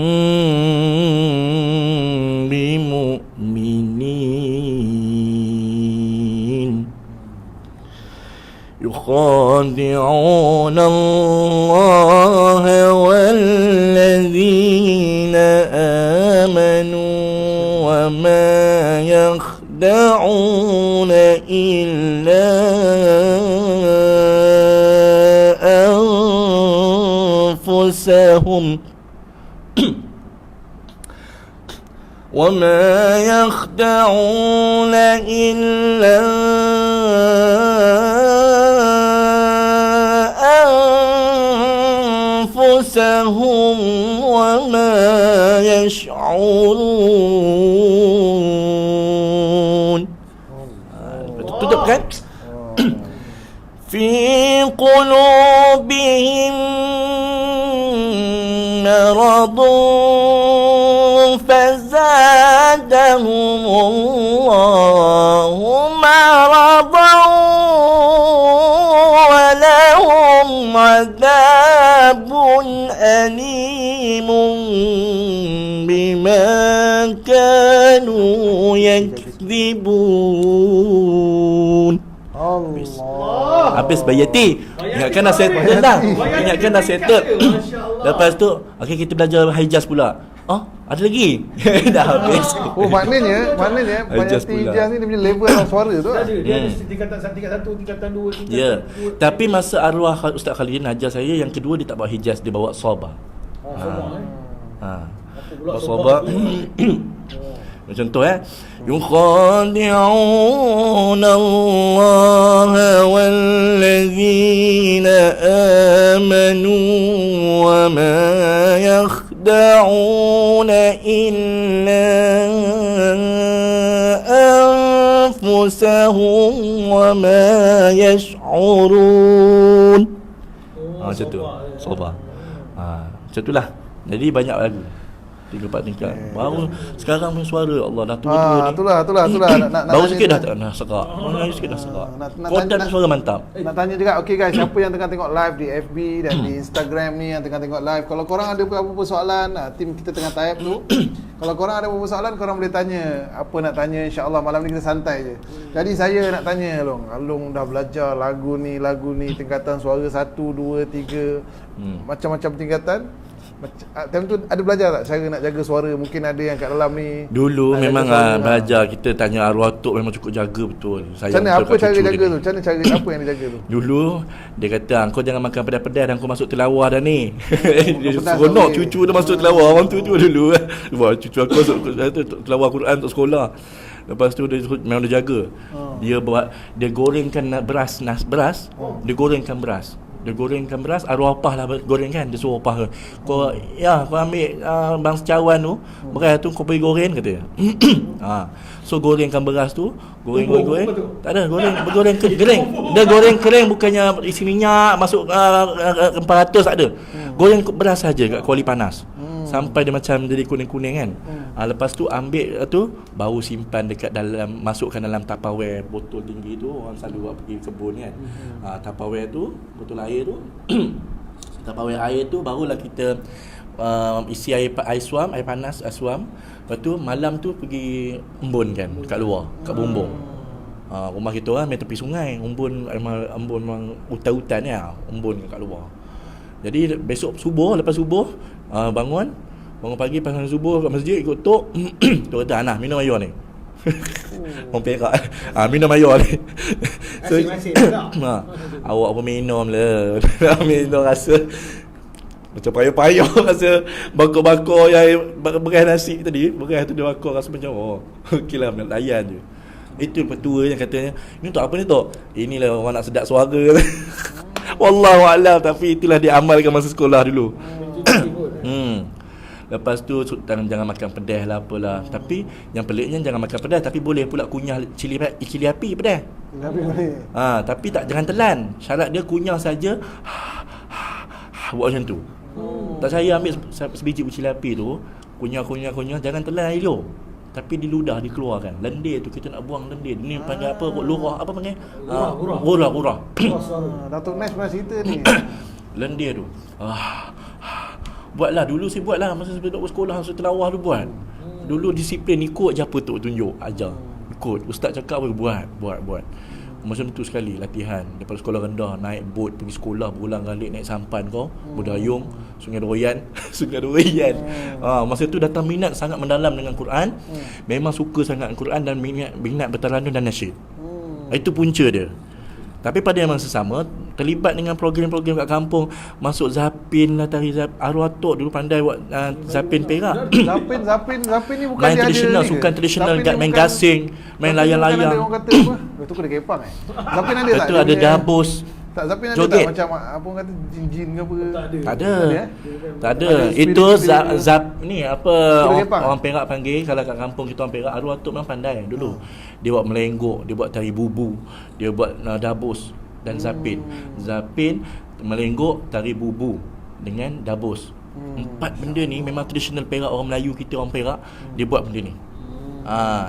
E: بِمُؤْمِنِينَ يخادعون الله والذين آمنوا وما يخدعون إلا أنفسهم وما يخدعون إلا أنفسهم وما يشعرون. Tutup kan? في قلوبهم مرض فزادهم الله مرضا ولهم عذاب أليم بما كانوا يكذبون.
B: Allah.
E: Habis Bayati. Ingatkan dah settle dah. Ingatkan dah settle. Lepas tu okey, kita belajar Hijaz pula. Oh, ada lagi. Dah habis.
B: Oh, maknanya
E: Hijaz
B: Bayati
E: pula.
B: Hijaz ni dia punya level dalam suara tu.
C: Dia ada tingkatan 1, tingkatan 2, tingkatan
E: Ya.
C: 2.
E: Tapi masa arwah Ustaz Khalidin ajar saya, yang kedua dia tak bawa Hijaz, dia bawa Sabah.
C: Oh, sama
E: Ha.
C: Apa pula
E: Sabah. Contoh يخادعون الله والذين آمنوا وما يخدعون إلا أنفسهم وما يشعرون. Macam tu. Sabah. Macam itulah. Jadi banyak lagu 3-4 tingkat. Baru sekarang punya suara Allah dah tua-tua ni.
B: Itulah. Nak
E: Baru
B: tanya
E: sikit dah
B: juga.
E: tak nak serak. Baru sikit dah serak.
B: Nak
E: Konten suara mantap.
B: Nak tanya juga, okey guys, siapa yang tengah tengok live di FB dan di Instagram ni, yang tengah tengok live, kalau korang ada apa-apa soalan, tim kita tengah type tu. Kalau korang ada apa-apa soalan, korang boleh tanya. Apa nak tanya, insya-Allah malam ni kita santai je. Jadi saya nak tanya Long dah belajar lagu ni, tingkatan suara 1, 2, 3, macam-macam tingkatan. Time tu ada belajar tak cara nak jaga suara? Mungkin ada yang kat dalam ni
E: Dulu
B: nak
E: memang
B: jaga suara.
E: belajar, kita tanya arwah tok memang cukup jaga betul.
B: Macam mana, apa cara jaga tu? Macam mana cara apa yang dia jaga tu?
E: Dulu dia kata kau jangan makan pedas-pedas dan kau masuk tilawah dah ni. Dia
B: pedas
E: seronok
B: tak boleh.
E: cucu dia masuk tilawah. Orang tu dulu. Wah, cucu aku masuk tilawah Quran untuk sekolah. Lepas tu dia memang dia jaga. Dia gorengkan beras. Dia gorengkan beras. Arwah opah lah goreng kan. Dia suruh opah kau ambil bangsa cawan tu, beras tu kau pergi goreng katanya. So gorengkan beras tu, goreng. Tak ada, goreng kering. Dia goreng kering, bukannya isi minyak masuk 400 tak ada. Goreng beras saja kat kuali panas. Sampai dia macam jadi kuning-kuning kan. Lepas tu ambil tu, baru simpan dekat dalam, masukkan dalam Tupperware botol tinggi tu. Orang selalu buat pergi kebun kan. Tupperware tu, botol air tu. Tupperware air tu barulah kita isi air suam, air panas, air suam. Lepas tu malam tu pergi embun kan kat luar, kat bumbung. Rumah kita orang main tepi sungai, embun memang hutan-hutan ni, embun kat luar. Jadi besok subuh, lepas subuh bangun pagi pasal subuh kat masjid ikut tok. Tok kata, "Anah, minum air ni." Orang Perak. Minum air ni. So,
C: Asyik-asyik tak?
E: awak apa minum lah. Minum rasa macam payah-payah, rasa bakar-bakar yang beras nasi tadi. Beras tu dia bakar rasa macam okey lah, layan je. Itu petua yang katanya, "Ni untuk apa ni tok?" "Inilah orang nak sedap suara." Wallahu a'lam, tapi itulah dia amalkan masa sekolah dulu. Lepas tu jangan makan pedas lah apalah. Tapi yang peliknya jangan makan pedas, tapi boleh pula kunyah cili api pedas.
B: Tapi boleh.
E: Tapi jangan telan. Syarat dia kunyah saja. Buat macam tu. Tak saya ambil sebiji cili api tu, kunyah, jangan telan air dia. Tapi diludah, dikeluarkan. Lendir tu kita nak buang lendir. Ni panggil apa? Lurah apa panggil? Gurah.
B: Datuk Nes pernah cerita ni.
E: Lendir tu. Buatlah dulu saya buatlah masa saya duduk sekolah saya telawah tu buat. Dulu disiplin ikut je apa tok tunjuk, ajar. Ikut ustaz cakap apa buat. Macam tu sekali latihan daripada sekolah rendah naik bot pergi sekolah berulang-alik naik sampan kau berdayung Sungai Doroyan. Masa tu datang minat sangat mendalam dengan Quran. Memang suka sangat Quran dan minat bertaranum dan nasyid. Itu punca dia. Tapi pada yang masa sama terlibat dengan program-program kat kampung, masuk zapin lah, tari arwah tok dulu pandai buat zapin Perak.
B: Zapin ni bukan
E: main
B: dia
E: tradisional,
B: ada ni
E: sukan
B: ke?
E: tradisional
B: Zapin
E: kat
B: ni
E: main
B: bukan-
E: gasing, main
B: Zapin
E: layang-layang.
B: bukan ada orang kata apa? Itu kena kepang Zapin ada tak?
E: Itu
B: Dia
E: ada
B: punya-
E: dabus.
B: Tak, Zapin ada
E: Joget.
B: tak macam apa orang kata jin-jin ke apa?
C: Tak ada.
E: Tak ada.
B: Ada,
E: Tak ada.
B: Ada
E: Itu
B: spirit-spirit
E: ni apa
B: Kuda
E: orang,
B: kepang.
E: orang Perak panggil, kalau kat kampung kita orang Perak arwah tok memang pandai dulu. Dia buat melenggok, dia buat tari bubu, dia buat dabus dan zapin. Zapin, melenggok, tari bubu dengan dabus. Empat benda ni memang tradisional Perak, orang Melayu kita orang Perak dia buat benda ni.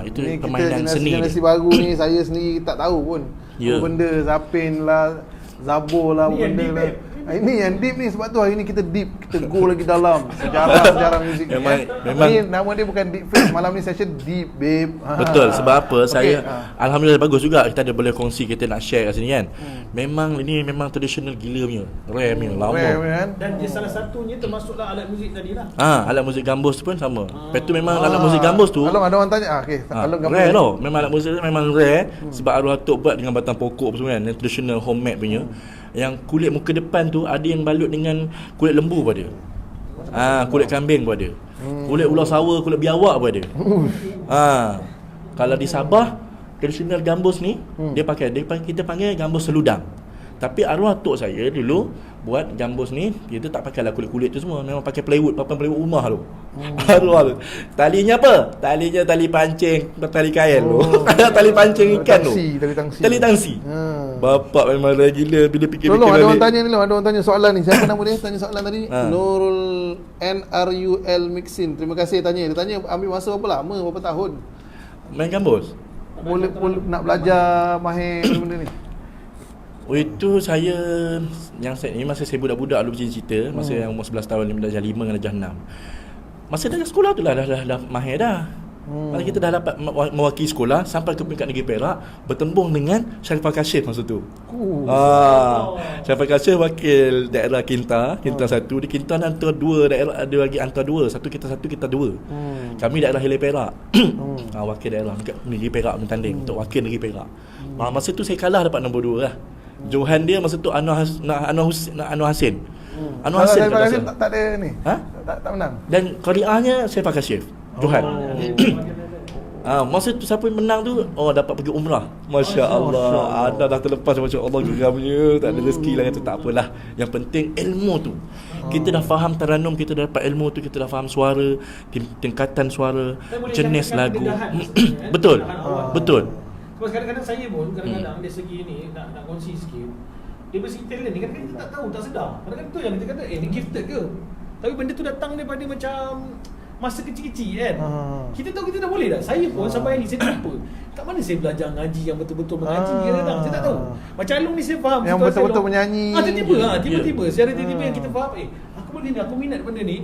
E: Itu
B: Ni
E: permainan
B: kita
E: seni
B: generasi
E: dia.
B: baru ni saya sendiri tak tahu pun.
E: Ya.
B: Apa benda zapin lah, zabor lah,
C: Ni yang
B: benda
C: deep,
B: lah.
C: babe.
B: Ini yang deep ni sebab tu hari ni kita deep, kita go lagi dalam sejarah muzik ni.
E: Memang-
B: Ni nama dia bukan deep face, malam ni session deep babe.
E: Betul, sebab apa?
B: Okay,
E: Saya alhamdulillah bagus juga kita ada boleh kongsi, kita nak share kat sini kan. Memang ini memang tradisional gila punya. Rare punya, lama.
B: Rare kan?
C: Dan dia salah satunya termasuklah alat muzik tadi lah.
E: Alat muzik gambus tu pun sama. Lepas tu memang alat muzik gambus tu
B: Along ada orang tanya, okey, Along gambus.
E: rare tau. Memang alat muzik tu memang rare sebab arwah tok buat dengan batang pokok semua kan, yang traditional homemade punya. Yang kulit muka depan tu ada yang balut dengan kulit lembu pun ada. Kulit kambing pun ada. Kulit ular sawa, kulit biawak pun ada. Kalau di Sabah traditional gambus ni dia pakai, kita panggil gambus seludang. Tapi arwah tok saya dulu buat gambus ni, kita tak pakailah kulit-kulit tu semua, memang pakai plywood, papan plywood rumah tu. Arwah tu. Talinya apa? Talinya tali pancing, tali kail tu. Tali pancing ikan tu. Tali tangsi. Bapak memang rare gila bila fikir-fikir
B: Tolong ada orang
E: balik.
B: tanya ni, ada orang tanya soalan ni. Siapa nama dia? Tanya soalan tadi. Nurul NRUL Mixin. Terima kasih tanya. Dia tanya ambil masa berapa lama, berapa tahun?
E: Main gambus.
B: Boleh nak belajar mahir benda ni.
E: Itu saya ni masa saya budak-budak dulu cerita, masa yang umur 11 tahun, darjah 5 dengan darjah 6. Masa darjah sekolah tu lah dah mahir dah. Masa kita dah dapat mewakili sekolah sampai ke peringkat negeri Perak, bertembung dengan Sharifah Kashif masa tu. Sharifah Kashif wakil daerah Kinta 1. Di Kinta antara dua daerah, ada lagi antara dua, satu kita dua. Kami daerah Hilir Perak. Wakil daerah dekat negeri Perak bertanding untuk wakil negeri Perak. Masa tu saya kalah dapat nombor 2 lah. Johan dia masa tu Anwar Hasin. Anwar Hasin
B: Kalau
E: tak
B: tak ada ni. Tak menang.
E: dan qariahnya Sharifah Kashif. Johan. Masa tu siapa yang menang tu dapat pergi umrah. Masya-Allah. Ada dah terlepas, masya-Allah, geramnya. Tak ada rezeki lah, kata tak apalah. Yang penting ilmu tu. Kita dah faham taranum, kita dah dapat ilmu tu, kita dah faham suara, tingkatan suara, jenis lagu. Betul. Betul.
C: Sebab kadang-kadang saya pun kadang-kadang dari segi ni nak kongsi sikit. Dia bersegi talent ni kadang-kadang kita tak tahu, tak sedar. Kadang-kadang tu yang kita kata ni gifted ke. Tapi benda tu datang daripada macam masa kecil-kecil kan. Kita tahu kita dah boleh dah. Saya pun sampai hari ni saya tak lupa. Kat mana saya belajar ngaji yang betul-betul mengaji kadang-kadang saya tak tahu. Macam Alung ni saya faham
B: Yang
C: situasi
B: betul-betul
C: Alung.
B: menyanyi.
C: Tiba-tiba secara tiba-tiba yang kita faham aku boleh ni, aku minat benda ni.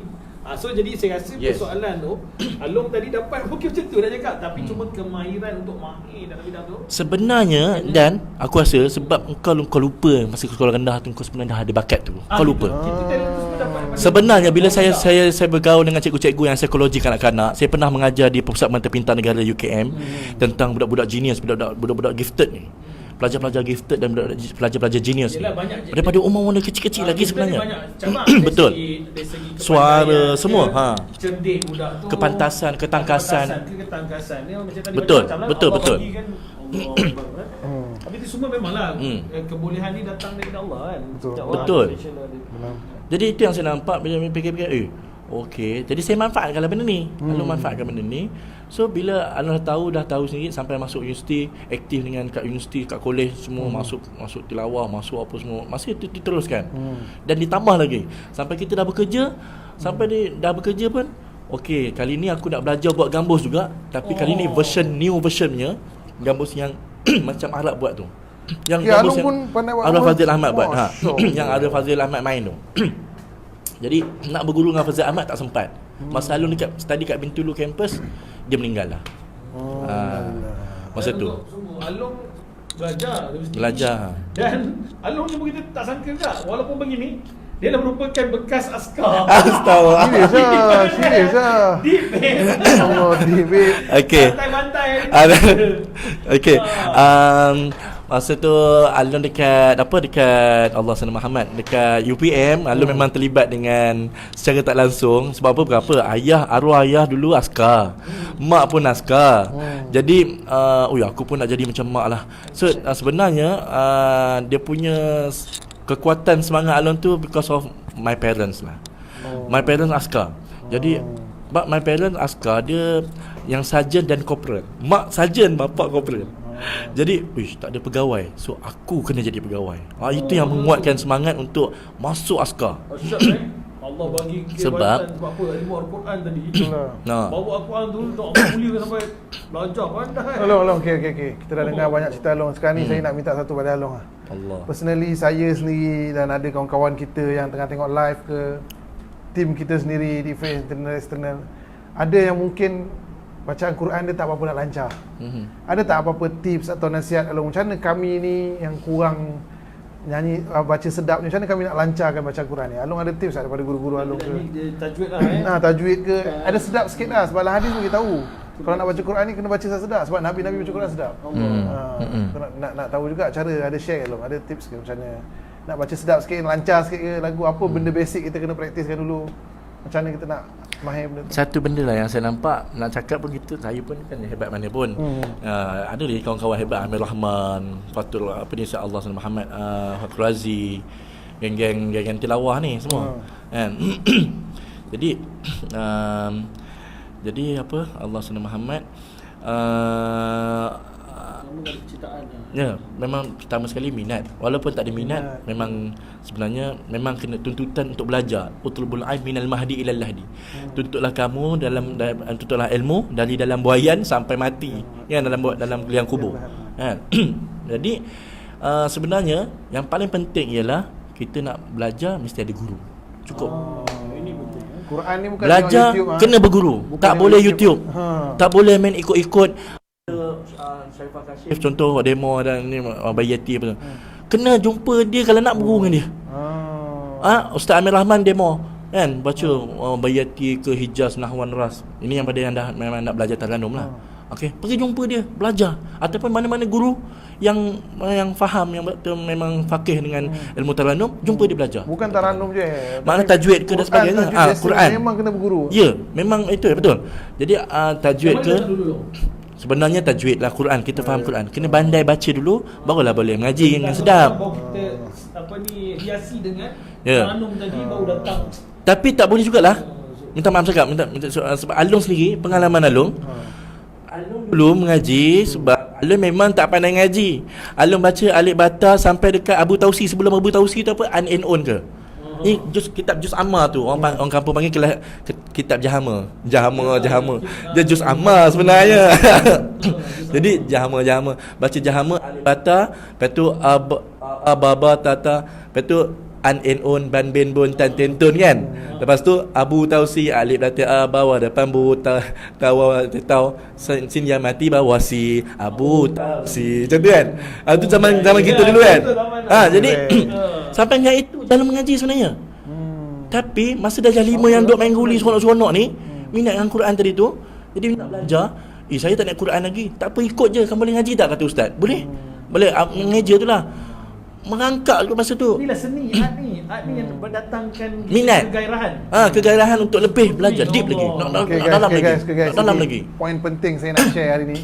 C: So jadi saya rasa persoalan tu Along tadi dapat mungkin macam tu dah cakap, tapi cuma kemahiran untuk mahir dalam bidang tu.
E: Sebenarnya dan aku rasa sebab kau lupa masa sekolah rendah tu kau sebenarnya dah ada bakat tu. Kau lupa.
C: Kita talent tu semua dapat daripada
E: Sebenarnya bila saya bergaul dengan cikgu-cikgu yang psikologi kanak-kanak, saya pernah mengajar di Pusat Mata Pintar Negara UKM tentang budak-budak genius, budak-budak gifted ni. Pelajar-pelajar gifted dan pelajar-pelajar genius ni.
C: Yelah, banyak
E: Daripada umur-umur kecil-kecil lagi sebenarnya.
C: Banyak cabang
E: Betul.
C: dari segi
E: Suara semua,
C: cerdik budak tu,
E: kepantasan, ketangkasan.
C: ketangkasan ni macam tadi
E: Betul,
C: macam lah,
E: betul,
C: Allah
E: betul.
C: bagi kan, Allah Akbar, kan? Tapi itu semua memanglah kebolehan ni datang daripada Allah kan.
B: Betul.
C: Sejak
E: Betul.
C: awal, Malaysia lah dia.
E: Jadi itu yang saya nampak bila fikir-fikir Okey, jadi saya manfaatkanlah benda ni. Alun manfaatkan benda ni. So bila Alun dah tahu sendiri sampai masuk universiti, aktif dengan kat universiti, kat kolej semua, masuk tilawah, masuk apa semua, masih diteruskan. Dan ditambah lagi sampai kita dah bekerja, sampai dah bekerja pun okey, kali ni aku nak belajar buat gambus juga, tapi kali ni new versionnya gambus yang macam Arab buat tu. Yang gambus yang
B: pun pandai buat
E: Arab
B: gambus.
E: Fazil Ahmad buat.
B: Masya
E: Yang Arab Fazil Ahmad main tu. Jadi nak berguru dengan Fazil Ahmad tak sempat. Masa Alun dekat study kat Bintulu campus, dia meninggal lah. Masa tu
D: Along belajar dari sini.
E: belajar.
D: Dan Along ni begitu tak sangka juga, walaupun begini dia dah merupakan bekas askar.
E: Astagfirullah.
B: Serius lah.
D: Deep
B: Allah, deep babe.
E: Okey.
D: bantai-bantai.
E: Okey. Masa tu Alun dekat Allah SWT Muhammad, dekat UPM. Alun memang terlibat dengan secara tak langsung. Sebab apa? Berapa? Arwah ayah dulu askar, mak pun askar. Jadi aku pun nak jadi macam mak lah. So sebenarnya dia punya kekuatan semangat Alun tu because of my parents lah. My parents askar. Jadi my parents askar, dia yang sarjan dan korporal. Mak sarjan, bapak korporal. Jadi, tak ada pegawai. So aku kena jadi pegawai. Itu yang menguatkan semangat untuk masuk askar.
D: Allah bagi
E: Sebab
D: apa ilmu Al-Quran tadi.
E: Nah.
D: Bawa Al-Quran tu tak Allah mulia sampai belajar pandai.
B: Along, okey. Kita dah dengar banyak cerita Along. Sekarang ni saya nak minta satu pada Along lah.
E: Allah.
B: Personally saya sendiri dan ada kawan-kawan kita yang tengah tengok live ke, tim kita sendiri di internal external, ada yang mungkin bacaan Quran dia tak apa-apa nak lancar. Ada tak apa-apa tips atau nasihat Along, macam mana kami ni yang kurang nyanyi baca sedap ni, macam mana kami nak lancarkan bacaan Quran ni? Along ada tips tak daripada guru-guru Along ke?
D: Tajwid lah
B: Tajwid ke? Ada sedap sikit lah, sebab hadis pun kita tahu kalau nak baca Quran ni kena baca sedap, sebab Nabi baca Quran sedap. Nak tahu juga cara, ada share Along, ada tips ke macam mana nak baca sedap sikit, lancar sikit ke lagu, apa benda basic kita kena praktiskan dulu, macam mana kita nak mahir benda tu?
E: Satu benda lah yang saya nampak, nak cakap pun kita, saya pun kan hebat mana pun. Ada lagi kawan-kawan hebat, Amir Rahman, Fatul Allah SWT Muhammad, Fatul Razi, geng-geng tilawah ni semua. Kan? Jadi apa, Allah SWT Muhammad memang pertama sekali minat. Walaupun tak ada minat, memang sebenarnya memang kena tuntutan untuk belajar. Utlubul ilm minal mahdi ilal lahdi. Tuntutlah kamu tuntutlah ilmu dari dalam buayan sampai mati, kan, dalam liang kubur. Kan? Jadi sebenarnya yang paling penting ialah kita nak belajar mesti ada guru. Cukup.
B: Quran ni bukan
E: belajar
B: YouTube,
E: kena berguru. Tak boleh YouTube. Tak boleh main ikut-ikut. Syaifah Kashif contoh demo dan ni Bayati apa tu. Kena jumpa dia kalau nak berguru dengan dia. Ustaz Amir Rahman demo kan, baca Bayati ke Hijaz Nahwan Ras. Ini yang pada yang dah memang nak belajar Taranum lah. Okey, pergi jumpa dia, belajar. Ataupun mana-mana guru yang faham, yang betul memang faqih dengan ilmu Taranum, jumpa dia belajar.
B: Bukan Taranum je,
E: makna tajwid ke dan sebagainya. Quran
B: memang kena berguru.
E: Ya, memang itu betul. Jadi tajwid ke, sebenarnya tajwid lah Quran, kita faham Quran. Kena pandai baca dulu, barulah boleh mengaji yang sedap.
D: Kita hiasi dengan
E: Taranum
D: tadi baru datang.
E: Tapi tak boleh jugalah. Minta maaf cakap, sebab Alung sendiri, pengalaman Alung dulu mengaji, sebab Alung memang tak pandai ngaji. Alung baca alif bata sampai dekat Abu Tausi. Sebelum Abu Tausi tu apa? An and on ke? Ni kitab juz amma tu. Orang kampung panggil kitab Jahama. Dia juz amma sebenarnya. Jadi Jahama. Baca Jahama alif bata, lepas tu baba tata, lepas tu an and on ban ben bon tan tentun kan. Lepas tu Abu Tausi alif bata bawah depan bu tawa tahu sin yang mati bawah si Abu Tausi. Macam tu kan. Itu zaman kita dulu kan. Jadi sampai dengan itu dalam mengaji sebenarnya. Tapi masa dah 5 yang duk main guli seronok-seronok ni, minat dengan Quran tadi tu, jadi nak belajar. Saya tak nak Quran lagi. Tak apa, ikut je. Kamu boleh ngaji tak, kata ustaz? Boleh. Mengaji tu lah. Merangkak tu masa tu.
D: Inilah seni, art ni yang mendatangkan
E: minat,
D: kegairahan.
E: Kegairahan untuk lebih belajar deep lagi. Dalam lagi.
B: Poin penting saya nak share hari ni.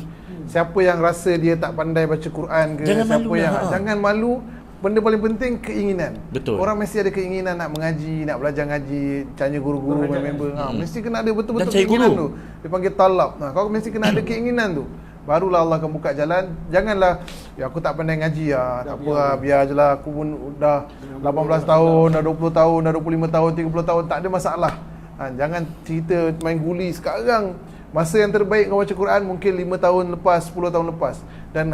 B: Siapa yang rasa dia tak pandai baca Quran ke, jangan malu. benda paling penting keinginan.
E: Betul.
B: Orang mesti ada keinginan nak mengaji, nak belajar ngaji, tanya guru-guru, member. Mesti kena ada betul-betul
E: Dan cari
B: keinginan
E: guru.
B: tu. Dia panggil talab. Kau mesti kena ada keinginan tu. Barulah Allah akan buka jalan. Janganlah aku tak pandai ngaji tak apa lah, biar je lah, aku pun dah 18 tahun, dah 20 tahun, dah 25 tahun, 30 tahun, tak ada masalah. Jangan cerita main guli sekarang. Masa yang terbaik kau baca Quran mungkin 5 tahun lepas, 10 tahun lepas. Dan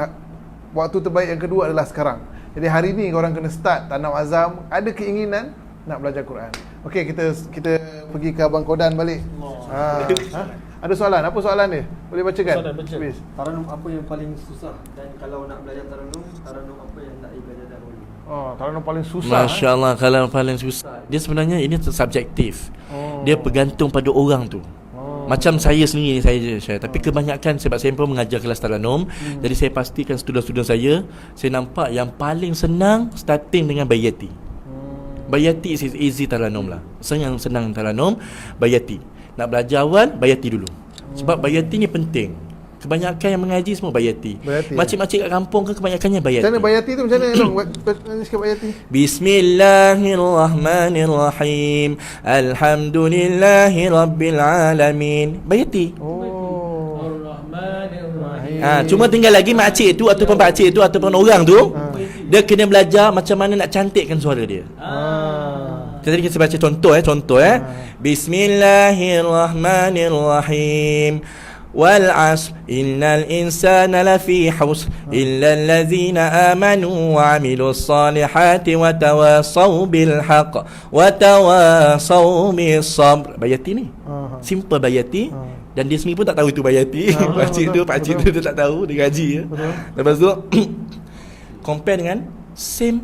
B: waktu terbaik yang kedua adalah sekarang. Jadi hari ni korang kena start, tanam azam, ada keinginan nak belajar Quran. Okey, kita pergi ke Abang Kodan balik. Ada soalan? Apa soalan dia? Boleh bacakan?
D: Soalan baca.
B: Please.
A: Taranum apa yang paling susah? Dan kalau nak belajar taranum apa yang nak belajar dahulu?
B: Taranum paling susah.
E: Masya Allah, kalau paling susah. Dia sebenarnya ini subjektif. Dia bergantung pada orang tu. Macam saya sendiri ni, saya je share. Tapi kebanyakan sebab saya pun mengajar kelas taranum, jadi saya pastikan student-student saya nampak yang paling senang starting dengan bayati. Bayati is easy taranum lah. Senang taranum, bayati. Nak belajar awal, bayati dulu. Sebab bayati ni penting. Kebanyakan yang mengaji semua bayati. Makcik-makcik kat kampung ke kebanyakannya bayati.
B: Macam mana bayati tu? Macam mana Long? Sikap bayati.
E: Bismillahirrahmanirrahim. Alhamdulillahi rabbil alamin. Bayati. Cuma tinggal lagi makcik tu ataupun pakcik tu ataupun orang tu, dia kena belajar macam mana nak cantikkan suara dia. Jadi kita baca contoh. Bismillahirrahmanirrahim. Wal 'ashr innal insana lafi khusr illa allazina amanu wa 'amilus salihati wa tawasaw bil haqq wa tawasaw bis sabr. Bayati ni. Simple bayati. Dan dia sendiri pun tak tahu itu bayati. Pakcik tu dia tak tahu, dia gaji ya. Lepas tu compare dengan same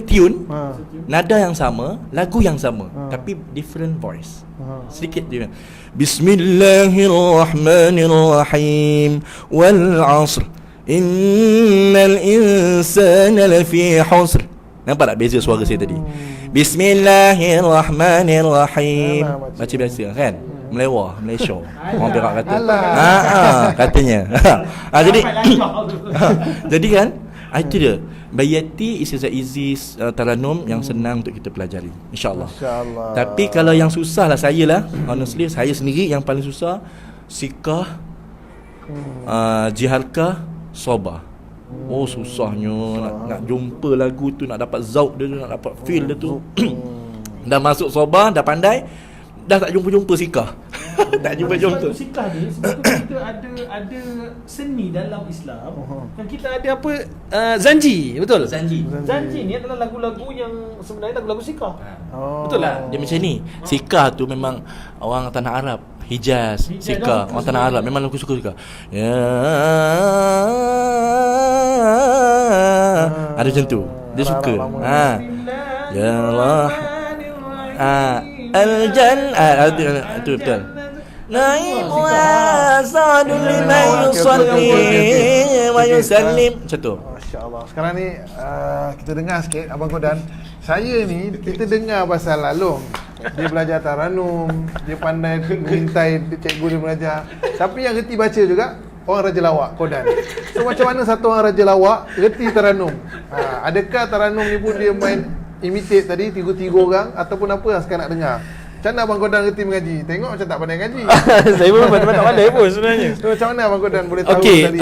E: tune, nada yang sama, lagu yang sama, tapi different voice. Sedikit dia. Bismillahirrahmanirrahim. Wal 'ashr innal insana lafi khusr. Nampak tak beza suara saya tadi? Bismillahirrahmanirrahim. Baca biasa kan? Melewah, Malaysia. Orang Perak kata. Katanya. Jadi kan, itu dia. Bayati is a easy taranum yang senang untuk kita pelajari, InsyaAllah. Tapi kalau yang susah lah, saya lah, honestly, saya sendiri yang paling susah sikah, jihalkah, sobah. Susahnya nak jumpa lagu tu, nak dapat zauk dia tu, nak dapat feel dia tu. Dah masuk sobah, dah pandai, dah tak jumpa sikah. Tak jumpa.
D: Sikah ni sebab tu kita ada seni dalam Islam. Yang kita ada apa? Zanji, betul? Zanji ni adalah lagu-lagu yang sebenarnya lagu-lagu sikah. Betul lah.
E: Dia macam ni. Sikah tu memang orang tanah Arab, Hijaz, sikah, orang tanah Arab memang aku suka. Ya. Ada macam tu. Dia suka. Ya Allah. Al-Jannah itu betul. Naim wa sa'adun liman yusalli wa yusallim. Macam tu.
B: Masya-Allah. Sekarang ni kita dengar sikit Abang Kodan. Saya ni kita dengar pasal Along. Dia belajar taranum, dia pandai mengintai cikgu dia belajar. Tapi yang reti baca juga orang Raja Lawak, Kodan. So macam mana satu orang Raja Lawak reti taranum? Adakah taranum ni pun dia main imitate tadi 3 orang ataupun apa yang sekarang nak dengar? Macam mana Abang Kodan reti mengaji? Tengok macam tak pandai ngaji.
D: Saya pun tak pandai pun sebenarnya.
B: So macam mana Abang Kodan boleh tahu
D: Okey,
B: tadi?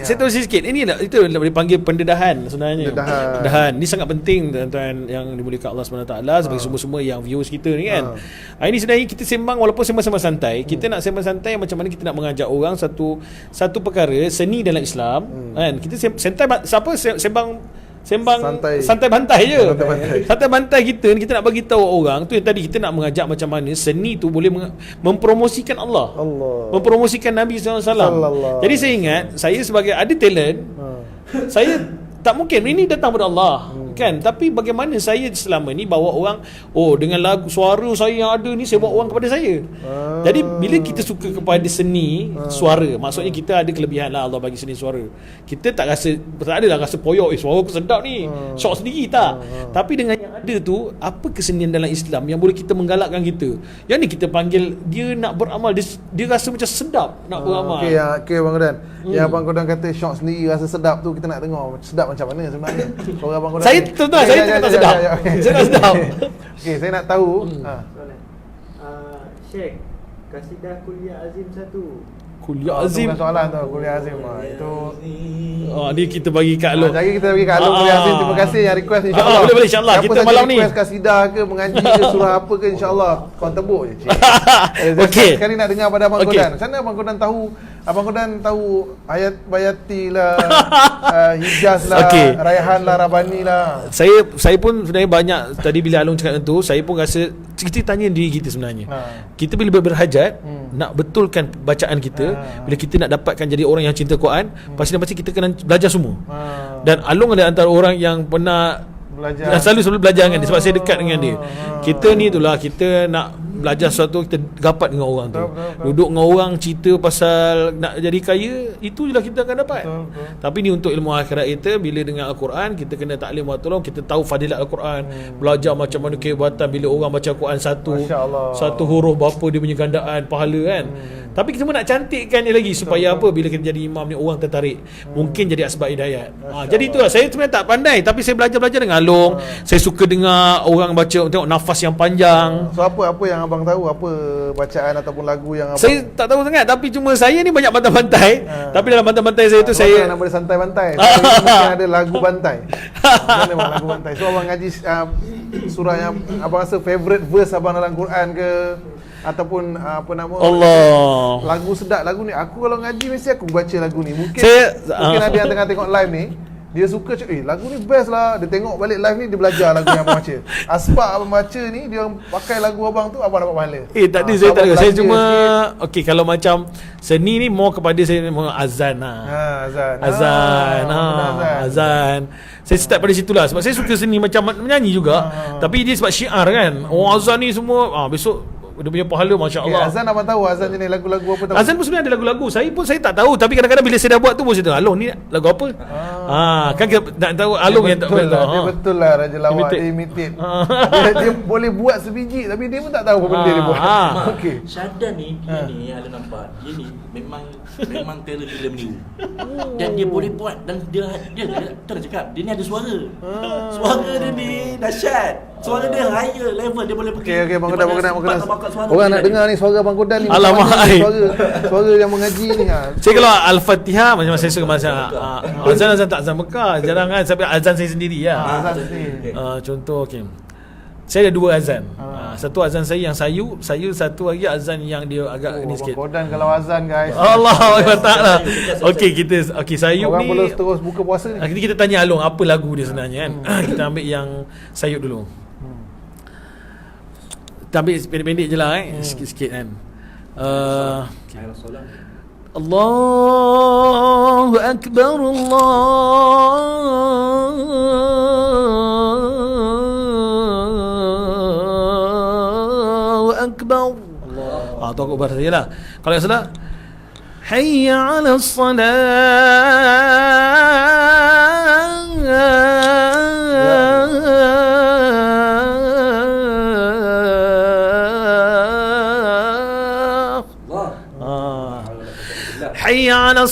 D: saya tahu sikit. Ini lah, itu boleh panggil pendedahan sebenarnya. Pendedahan. Ini sangat penting tuan-tuan yang dimuliakan Allah SWT sebagai semua-semua yang viewers kita ni kan. Ini sebenarnya kita sembang, walaupun sembang-sembang santai, kita nak sembang santai macam mana kita nak mengajak orang satu perkara seni dalam Islam kan. Kita sembang santai bantai je. Santai bantai kita nak bagi tahu orang tu yang tadi kita nak mengajak macam mana seni tu boleh mempromosikan Allah. Mempromosikan Nabi SAW. Jadi saya ingat, saya sebagai ada talent, saya tak mungkin ini datang pada Allah kan, tapi bagaimana saya selama ni bawa orang dengan lagu suara saya yang ada ni, saya bawa orang kepada saya. Jadi bila kita suka kepada seni suara, maksudnya kita ada kelebihan lah, Allah bagi seni suara. Kita tak adalah rasa poyok suara aku sedap ni, syok sendiri tak. Tapi dengan yang ada tu, apa kesenian dalam Islam yang boleh kita menggalakkan kita. Yang ni kita panggil dia nak beramal, dia rasa macam sedap nak beramal.
B: Okey Abang Kodan. Yang Abang Kodan kata syok sendiri rasa sedap tu, kita nak dengar sedap macam mana sebenarnya suara Abang Kodan
D: Saya
B: ni?
D: tuan, saya tak sedap. Saya tak sedap.
B: Okey, saya nak tahu.
A: Soalan. Sheikh, kasidah kuliah Azim 1.
D: Kuliah
B: Itu
D: Azim.
B: bukan soalan tu, kuliah Azim. Itu
D: Ni kita bagi kat Along.
B: jadi kita bagi kat Alung kuliah Azim. Terima kasih yang request insya-Allah.
D: Boleh insya-Allah.
B: Siapa
D: Kita
B: saja
D: malam ni.
B: request kasidah ke mengaji ke surah apa ke insya-Allah kau tebuk je. Cik.
D: Okey.
B: Sekali nak dengar pada Abang
D: Okey.
B: Kodan. Macam mana Abang Kodan tahu? Abang Kodan tahu ayat bayati lah, Hijaz lah,
D: Okey.
B: Raihan lah, Rabani lah.
D: Saya pun sebenarnya banyak tadi bila Along cakap itu, saya pun rasa kita tanya diri kita sebenarnya. Kita bila berhajat nak betulkan bacaan kita, bila kita nak dapatkan jadi orang yang cinta Quran, pasti kita kena belajar semua. Dan Along ada antara orang yang pernah
B: Belajar.
D: selalu belajar dengan dia sebab saya dekat dengan dia. Kita ni itulah, kita nak belajar sesuatu, kita rapat dengan orang tu. Duduk dengan orang cerita pasal nak jadi kaya, itu je lah kita akan dapat. Tapi ni untuk ilmu akhirat kita, bila dengan Al-Quran, kita kena taklim wa tolong, kita tahu fadilat Al-Quran, belajar macam mana kehebatan bila orang baca Al-Quran satu huruf berapa dia punya gandaan pahala kan. Tapi kita pun nak cantikkan dia lagi supaya apa, bila kita jadi imam ni orang tertarik, mungkin jadi asbab hidayat. Jadi itulah, saya sebenarnya tak pandai, tapi saya belajar dengan Along. Saya suka dengar orang baca, tengok nafas yang panjang.
B: So apa yang abang tahu, apa bacaan ataupun lagu yang abang
D: Saya tak tahu sangat, tapi cuma saya ni banyak bantai-bantai. Tapi dalam bantai-bantai saya tu saya
B: nak boleh santai bantai. Mungkin ada lagu bantai. Mana bang lagu bantai? So abang ngaji surah yang abang rasa favorite verse abang dalam Quran ke, ataupun apa nama
D: Allah.
B: lagu sedap lagu ni. Aku kalau ngaji mesti aku baca lagu ni. Mungkin
D: Saya-
B: ada yang tengah tengok live ni, dia suka cakap, lagu ni best lah. Dia tengok balik live ni, dia belajar lagu yang abang baca. Asbab abang baca ni, dia orang pakai lagu abang tu, abang dapat pahala.
D: tak ada, saya tak ada. Saya cuma okey, kalau macam seni ni more kepada saya more azan lah. Azan. Saya start pada situ lah, sebab saya suka seni macam menyanyi juga. Tapi dia sebab syiar kan. Azan ni semua besok dia punya pahala masya-Allah.
B: Azan abang tahu azan jenis lagu-lagu apa tahu?
D: Azan pun sebenarnya ada lagu-lagu. Saya tak tahu, tapi kadang-kadang bila saya dah buat tu pun saya tahu, Along ni lagu apa? Kan kita nak tahu Along yang tak
B: betul
D: boleh
B: lah,
D: tahu.
B: dia betul lah Raja Lawak
D: Imitate.
B: dia imitate. Dia boleh buat sebiji tapi dia pun tak tahu apa benda dia buat. Okey.
E: Syadan ni, dia ni ada nampak. Dia ni memang terror gila meniru. Dan dia boleh buat, dan dia tu dah cakap, dia ni ada suara. Suara dia ni dahsyat. Suara dia higher level, dia boleh pergi.
B: Okey, Bang Kodan.
E: bakat suara
B: Orang
E: dia
B: nak
E: ni.
B: dengar ni suara Bang Kodan ni.
D: Alamak,
B: macam mana ni
D: ai.
B: suara yang mengaji ni.
D: Saya kalau Al-Fatihah macam saya suka macam azan tak azan Mekah, jarang kan, sampai azan saya sendiri lah.
B: Azan ni.
D: Contoh okey. Saya ada dua azan. Satu azan saya yang sayu, satu lagi azan yang dia agak ni
B: Bang
D: sikit.
B: Kodan kalau azan guys.
D: Allah Taala. Okey, sayup
B: Orang
D: ni.
B: boleh terus buka puasa ni.
D: Nanti kita tanya Along apa lagu dia sebenarnya kan. Kita ambil yang sayup dulu. Kita ambil pendek-pendek je lah sikit-sikit kan. Allahu Akbar, Allahu Akbar. Tu aku bar saja lah. Kalau yang salah, hayya 'ala salah. Hayya 'ala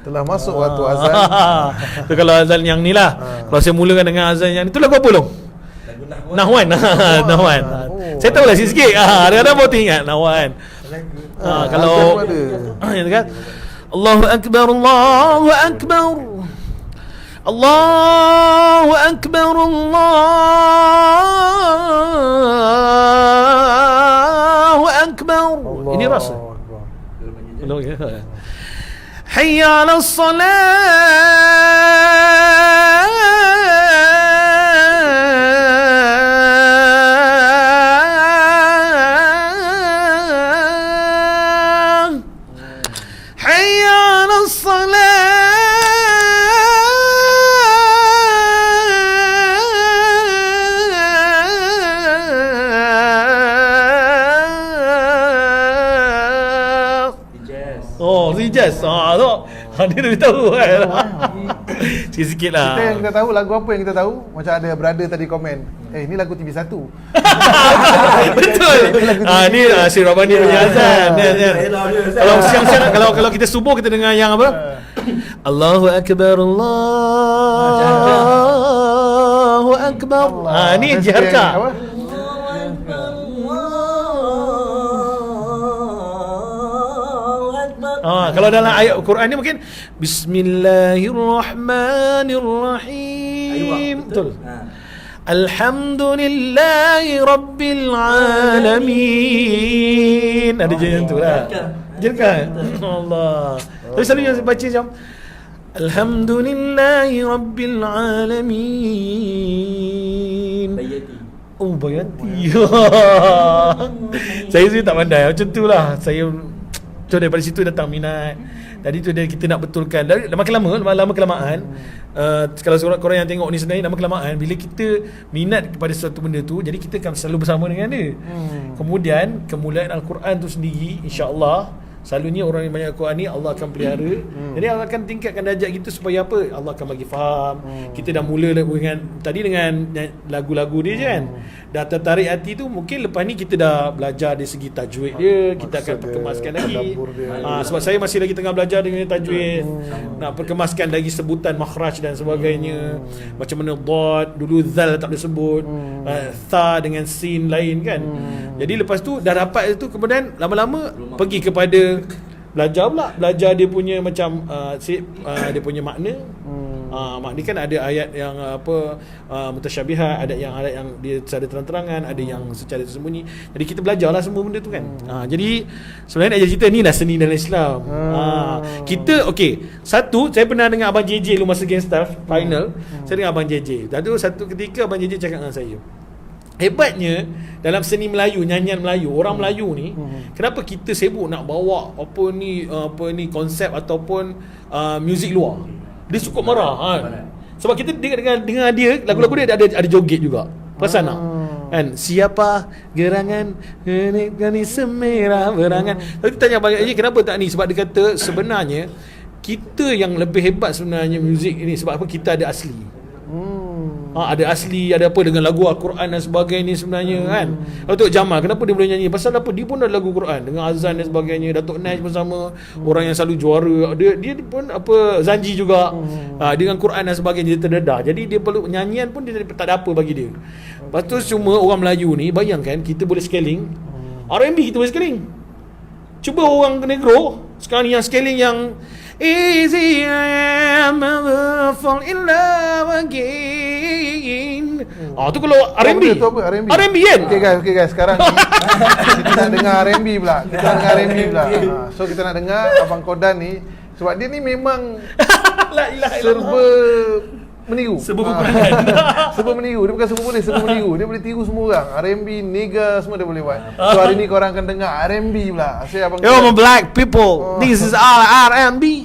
B: Telah masuk waktu azan.
D: Tu kalau azan yang ni lah. Kalau saya mulakan dengan azan yang ni, tu lagu apa Long? Nahwan. Nahwan. Saya tahu lah sikit-sikit. Kadang-kadang baru ingat Nahwan. Kalau yang tu kan, Allahu Akbar, Allahu Akbar, Allahu Akbar, Allahu Akbar. Ini rasa. Hayya 'ala salah, hayya 'ala salah. Oh, Rijaz. Tu. Dia dah tahu kan. Sikit-sikit lah.
B: Kita yang kita tahu, lagu apa yang kita tahu? Macam ada brother tadi komen, ni lagu TV1.
D: Betul. Ni Syed Rabbani punya azan. Kalau siang-siang kalau kita subuh kita dengar yang apa? Allahu akbar, Allahu akbar. Ni jiharka.
B: Apa?
D: Kalau dalam ayat Quran ni mungkin Bismillahirrahmanirrahim. Betul. Alhamdulillahi Rabbil Alamin. Ada je yang tu lah. Jerkan? Allah. Tapi selalu yang saya baca macam Alhamdulillahi Rabbil Alamin. Oh, Bayati. Saya sendiri tak pandai. Macam tu lah. Saya so daripada situ datang minat. Tadi tu kita nak betulkan. Makin lama kelamaan, kalau korang yang tengok ni sebenarnya lama kelamaan, bila kita minat kepada sesuatu benda tu, jadi kita akan selalu bersama dengan dia. Kemudian kemuliaan Al-Quran tu sendiri, insya-Allah selalunya orang yang banyak Al-Quran ni Allah akan pelihara. Jadi Allah akan tingkatkan darjat kita supaya apa? Allah akan bagi faham. Kita dah mula dengan lagu-lagu dia je kan. Dah tertarik hati tu, mungkin lepas ni kita dah belajar dari segi tajwid dia, kita akan perkemaskan lagi. Sebab saya masih lagi tengah belajar dengan tajwid. Nak perkemaskan lagi sebutan makhraj dan sebagainya. Macam mana dad, dulu zal tak boleh sebut. Tha dengan sin lain kan. Jadi lepas tu dah dapat itu, kemudian lama-lama pergi kepada belajar dia punya macam dia punya makna. Makna kan ada ayat yang mutasyabihat, ada yang dia secara terang-terangan, ada yang secara tersembunyi. Jadi kita belajarlah semua benda tu kan. Jadi sebenarnya nak cerita ni lah seni dalam Islam. Kita satu, saya pernah dengar Abang JJ lu masa Gangstaff final. Saya dengar Abang JJ. Lalu satu ketika Abang JJ cakap dengan saya, hebatnya dalam seni Melayu, nyanyian Melayu, orang Melayu ni, kenapa kita sibuk nak bawa apa ni konsep ataupun muzik luar. Dia cukup marah sebab kita dengar dia, lagu-lagu dia ada joget juga. Perasan tak? Kan, siapa gerangan ni semerah berangan. Tapi tanya Abang JJ kenapa tak ni? Sebab dia kata sebenarnya kita yang lebih hebat sebenarnya muzik ini, sebab apa? Kita ada asli. Ada asli, ada apa dengan lagu Al-Quran dan sebagainya sebenarnya kan. Datuk Jamal kenapa dia boleh nyanyi? Pasal apa? Dia pun ada lagu Quran dengan azan dan sebagainya. Datuk Naj bersama orang yang selalu juara, dia pun Zanji juga dengan Quran dan sebagainya, dia terdedah. Jadi dia perlu nyanyian pun dia tak ada apa bagi dia. Lepas tu cuma orang Melayu ni, bayangkan kita boleh scaling R&B, kita boleh scaling. Cuba orang negro sekarang ni yang scaling yang easy I am never fall in love again. Tu kalau R&B.
B: Tu apa? R&B.
D: R&B kan?
B: Okay guys, sekarang ni kita nak dengar R&B pula. So kita nak dengar Abang Kodan ni, sebab dia ni memang serba meniru. Serba meniru. Dia bukan serba boleh, serba meniru. Dia boleh tiru semua orang. R&B, nigga, semua dia boleh buat. So hari ni korang akan dengar R&B pula. Saya Abang
D: Kodan. Black people, this is all R&B.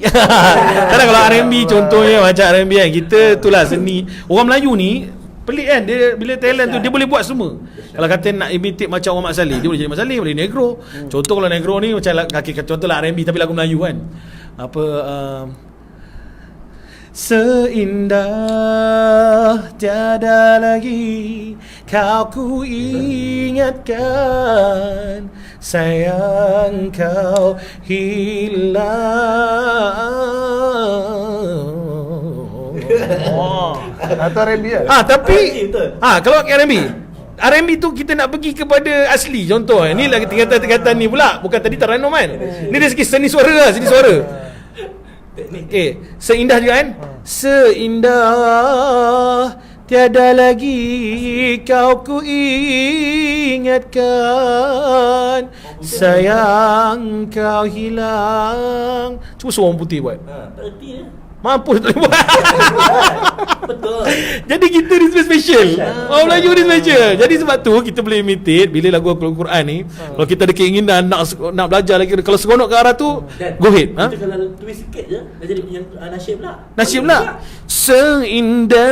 D: Kadang kalau R&B contohnya macam R&B kan, kita itulah seni. Orang Melayu ni pelik kan, dia bila talent tu dia boleh buat semua. Kalau kata nak imitate macam orang Mat Salleh, dia boleh jadi Mat Salleh, boleh negro. Contoh kalau negro ni macam contohlah R&B tapi lagu Melayu kan. Seindah tiada lagi kau ku ingatkan, sayang kau hilang.
B: Atau R&B kan?
D: Tapi kalau R&B tu kita nak pergi kepada asli. Contoh ni lagi tingkatan ni pula, bukan tadi Taranum kan. Ni dari segi seni suara lah, seni suara. Seindah juga kan? Seindah tiada lagi kau ku ingatkan, sayang kau hilang. Cuba suara orang putih buat. Mampu tak boleh buat.
F: Betul.
D: Jadi kita ni special. Orang Melayu ni special. Jadi sebab tu kita boleh imitate bila lagu Al-Quran ni. Kalau kita ada keinginan nak belajar lagi, kalau seronok ke arah tu, go ahead.
F: Kita kalau twist sikit je, dah jadi yang nasyid pula.
D: Nasyid pula. Seindah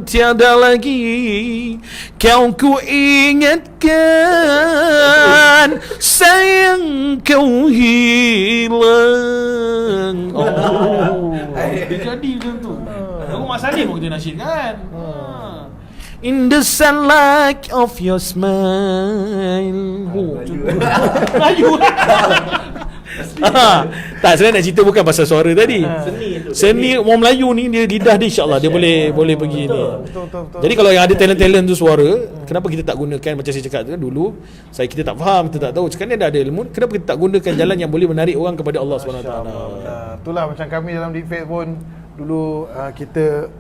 D: tiada lagi kau ku ingatkan, sayang kau hilang. Dia jadi macam tu. Lagu Mak Salim pun kita nasyid kan. In the sunlight of your smile. Melayu. Tak, sebenarnya nak cerita bukan pasal suara tadi. Seni orang Melayu ni, dia lidah dia insya-Allah dia boleh pergi ni.
B: Betul.
D: Jadi kalau yang ada talent-talent tu suara, kenapa kita tak gunakan macam saya cakap tu kan dulu, kita tak faham, kita tak tahu. Sekarang ni dah ada ilmu, kenapa kita tak gunakan jalan yang boleh menarik orang kepada Allah Subhanahu Wa Taala.
B: Itulah macam kami dalam Deepfake pun dulu kita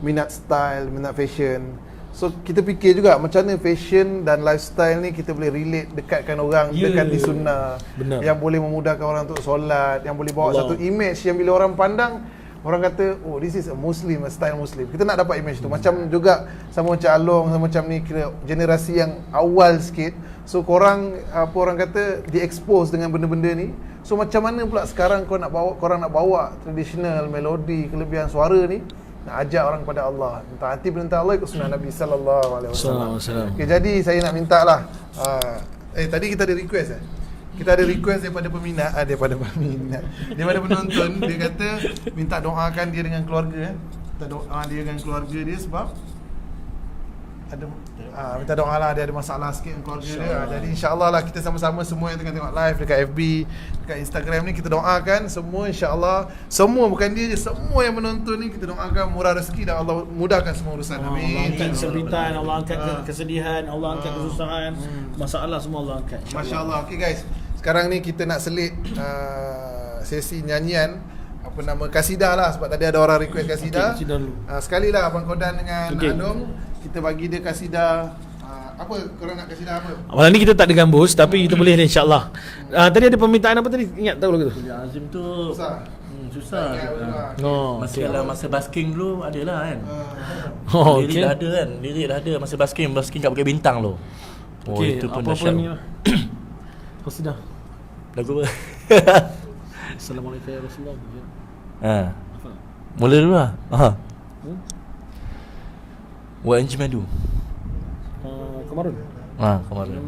B: minat style, minat fashion. So kita fikir juga macam mana fashion dan lifestyle ni kita boleh relate, dekatkan orang, dekati sunnah.
D: Benar.
B: Yang boleh memudahkan orang untuk solat, yang boleh bawa
D: Allah.
B: satu image yang bila orang pandang, orang kata, oh this is a Muslim, a style Muslim. Kita nak dapat image tu. Macam juga sama macam Along, sama macam ni, kira generasi yang awal sikit. So korang, apa orang kata, di-expose dengan benda-benda ni. So macam mana pula sekarang korang nak bawa traditional, melodi, kelebihan suara ni, nak ajak orang kepada Allah, taati perintah Allah, ikut sunnah Nabi sallallahu alaihi wasallam. Okey, jadi saya nak minta lah. Tadi kita ada request Kita ada request daripada peminat, daripada penonton. Dia kata minta doakan dia dengan keluarga. Minta doa dia dengan keluarga dia sebab ada minta doa lah, dia ada masalah sikit dengan keluarga dia. Jadi insya-Allah lah kita sama-sama semua yang tengah tengok live dekat FB, dekat Instagram ni, kita doakan semua insya-Allah. Semua bukan dia je, semua yang menonton ni kita doakan murah rezeki dan Allah mudahkan semua urusan.
D: Allah
B: Amin.
D: angkat kesempitan, Allah angkat kesedihan, Allah angkat kesusahan, masalah semua Allah angkat.
B: Masya-Allah. Okey guys, sekarang ni kita nak selit sesi nyanyian apa nama kasidah lah, sebab tadi ada orang request kasidah.
D: Kasidah dulu.
B: Sekali lah Abang Kodan dengan
D: Okey.
B: Along, kita bagi dia kasidah. Apa korang nak kasidah apa?
D: Malam ni kita tak ada gambus, tapi kita boleh insya-Allah. Tadi ada permintaan apa tadi? Ingat tahu lagu tu?
E: Azim tu
B: Susah.
E: susah.
D: Okay.
E: Masa basking dulu ada lah kan.
D: Oh,
E: Lirik dah ada kan. Lirik dah ada masa basking kat Bukit Bintang tu. Oh,
D: Okey,
E: itu pun
D: apa-apa
E: dahsyat.
D: ni lah. Qasidah.
E: Lagu apa?
D: Assalamualaikum ya Rasulullah.
E: Mula dulu lah. Wa anjmadu.
D: Kemarin.
E: Kemarin.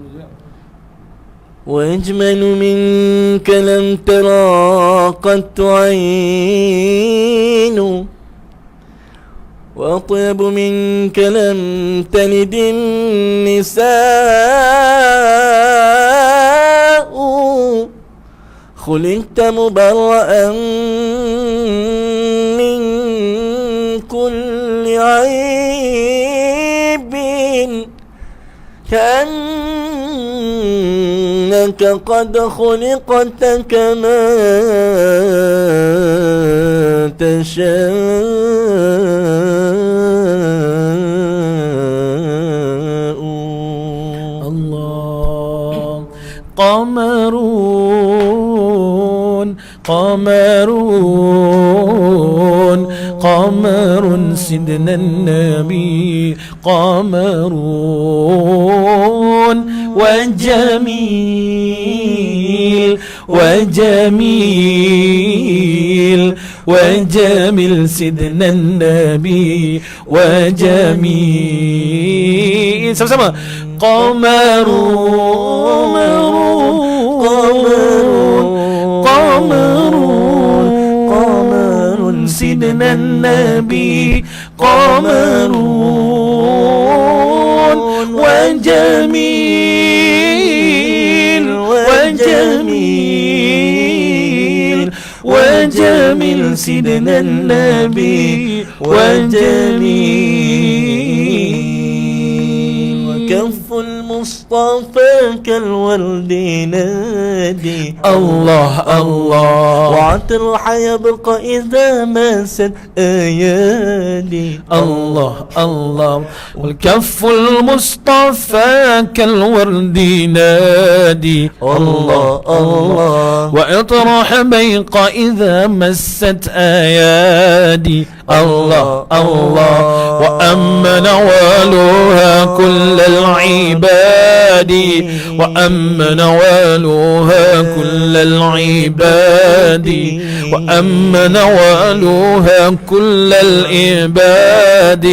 E: وأجمل منك لم ترى قط عين وأطيب منك لم تلد النساء خلقت مبرأ من كل عيب كأنك قد خلقت كما تشاء
D: الله قمرون قمرون قمر سيدنا النبي قمرون وجميل وجميل وجميل سيدنا النبي وجميل sama-sama قمرون قمرون قمرون قمر سيدنا النبي قمرون وجميل وجميل وجميل سيدنا النبي وجميل
E: وكف المصطفى كالورد نادي
D: الله الله
E: وعطر يبقى إذا مست أيادي
D: الله الله والكف المصطفى كالورد نادي
E: الله الله
D: وإطرح بيق إذا مست أيادي الله الله وأما نوالها كل العباد وأما نوالها كل العباد وأما نوالها كل العباد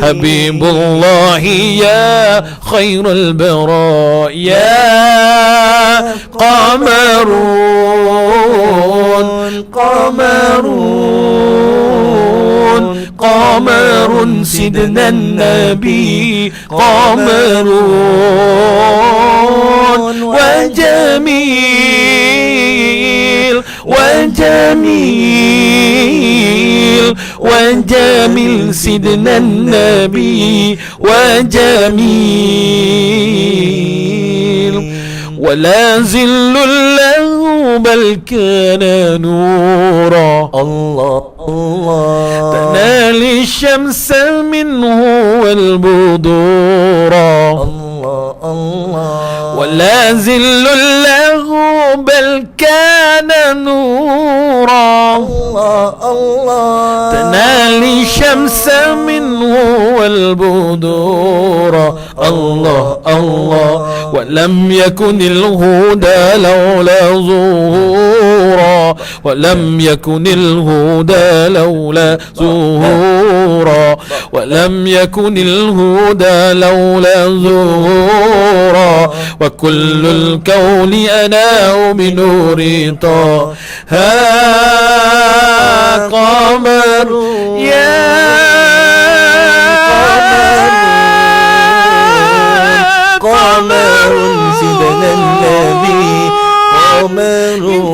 D: حبيب الله يا خير البراء يا قمرون قمرون قمر سيدنا النبي قمرون وجميل وجميل وجميل سيدنا النبي وجميل ولا ظل له بل كان نورا
E: الله الله
D: تنال الشمس منه والبدورا
E: الله الله
D: ولا ظل له بل كان نورا
E: الله الله
D: تنال الشمس منه والبدورا الله الله ولم يكن الهدى لولا ظهورا ولم يكن الهدى لولا ظهورا ولم يكن الهدى لولا ظهورا وكل الكون أناه بنور طه قمر يا
E: قمر سيدنا النبي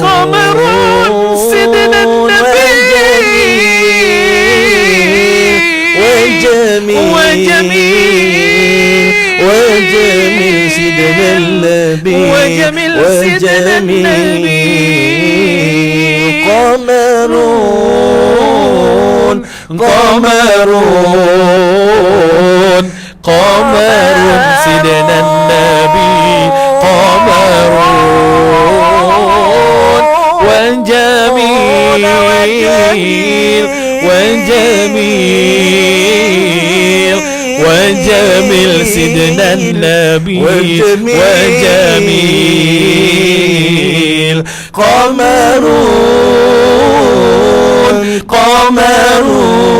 D: قمر سيدنا النبي
E: وجميل وجميل سيدنا النبي
D: وجميل سيدنا النبي
E: قمرون
D: قمرون قمر سيدنا النبي قمرون وجميل وجميل وجميل سيدنا النبي وجميل
E: قمرون
D: قمرون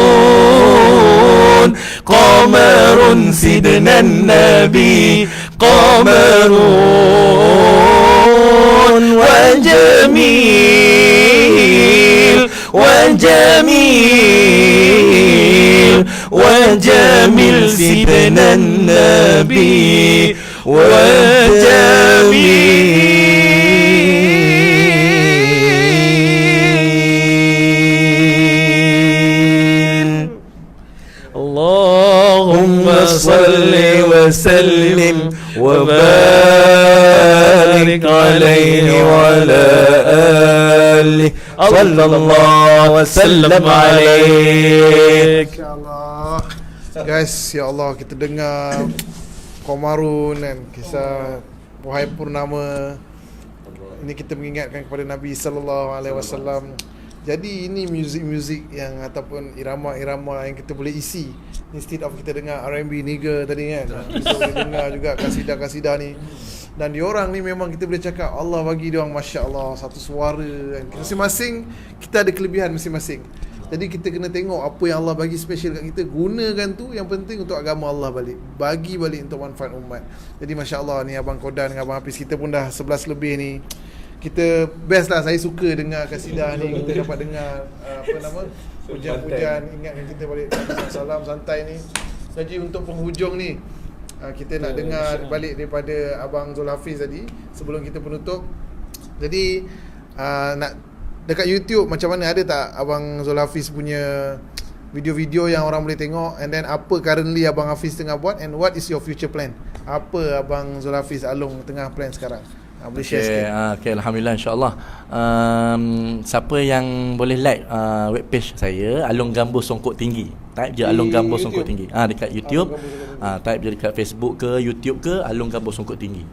D: قمر سيدنا النبي قمرون وجميل وجميل وجميل سيدنا النبي وجميل اللهم صل وسلم وبارك عليه وعلى آله صلى الله وسلم عليك.
B: InsyaAllah. Guys, ya Allah, kita dengar Qamarun kan, kisah Wahai Purnama. Ini kita mengingatkan kepada Nabi sallallahu alaihi wasallam. Jadi ini muzik-muzik yang ataupun irama-irama yang kita boleh isi. Instead of kita dengar R&B nigga tadi kan, kita boleh dengar juga kasidah-kasidah ni. Dan diorang ni memang kita boleh cakap Allah bagi diorang masya-Allah satu suara kan. Masing-masing kita ada kelebihan masing-masing. Jadi kita kena tengok apa yang Allah bagi special kat kita, gunakan tu yang penting untuk agama Allah balik. Bagi balik untuk manfaat umat. Jadi masya-Allah ni Abang Kodan dengan Abang Hafiz, kita pun dah 11 lebih ni. Kita best lah, saya suka dengar kasidah ni. Kita dapat dengar pujian-pujian, ingatkan kita balik salam santai ni. Jadi untuk penghujung ni, kita nak dengar balik daripada Abang Zul Hafiz tadi sebelum kita penutup. Jadi nak dekat YouTube macam mana, ada tak Abang Zul Hafiz punya video-video yang orang boleh tengok, and then apa currently Abang Hafiz tengah buat, and what is your future plan? Apa Abang Zul Hafiz Along tengah plan sekarang? Boleh share sikit.
E: Okay, Alhamdulillah, insyaAllah. Siapa yang boleh like webpage saya, Along Gambo Songkok Tinggi, type je Along Gambo Songkok Tinggi dekat YouTube. Type je dekat Facebook ke YouTube ke Along Gambo Songkok Tinggi.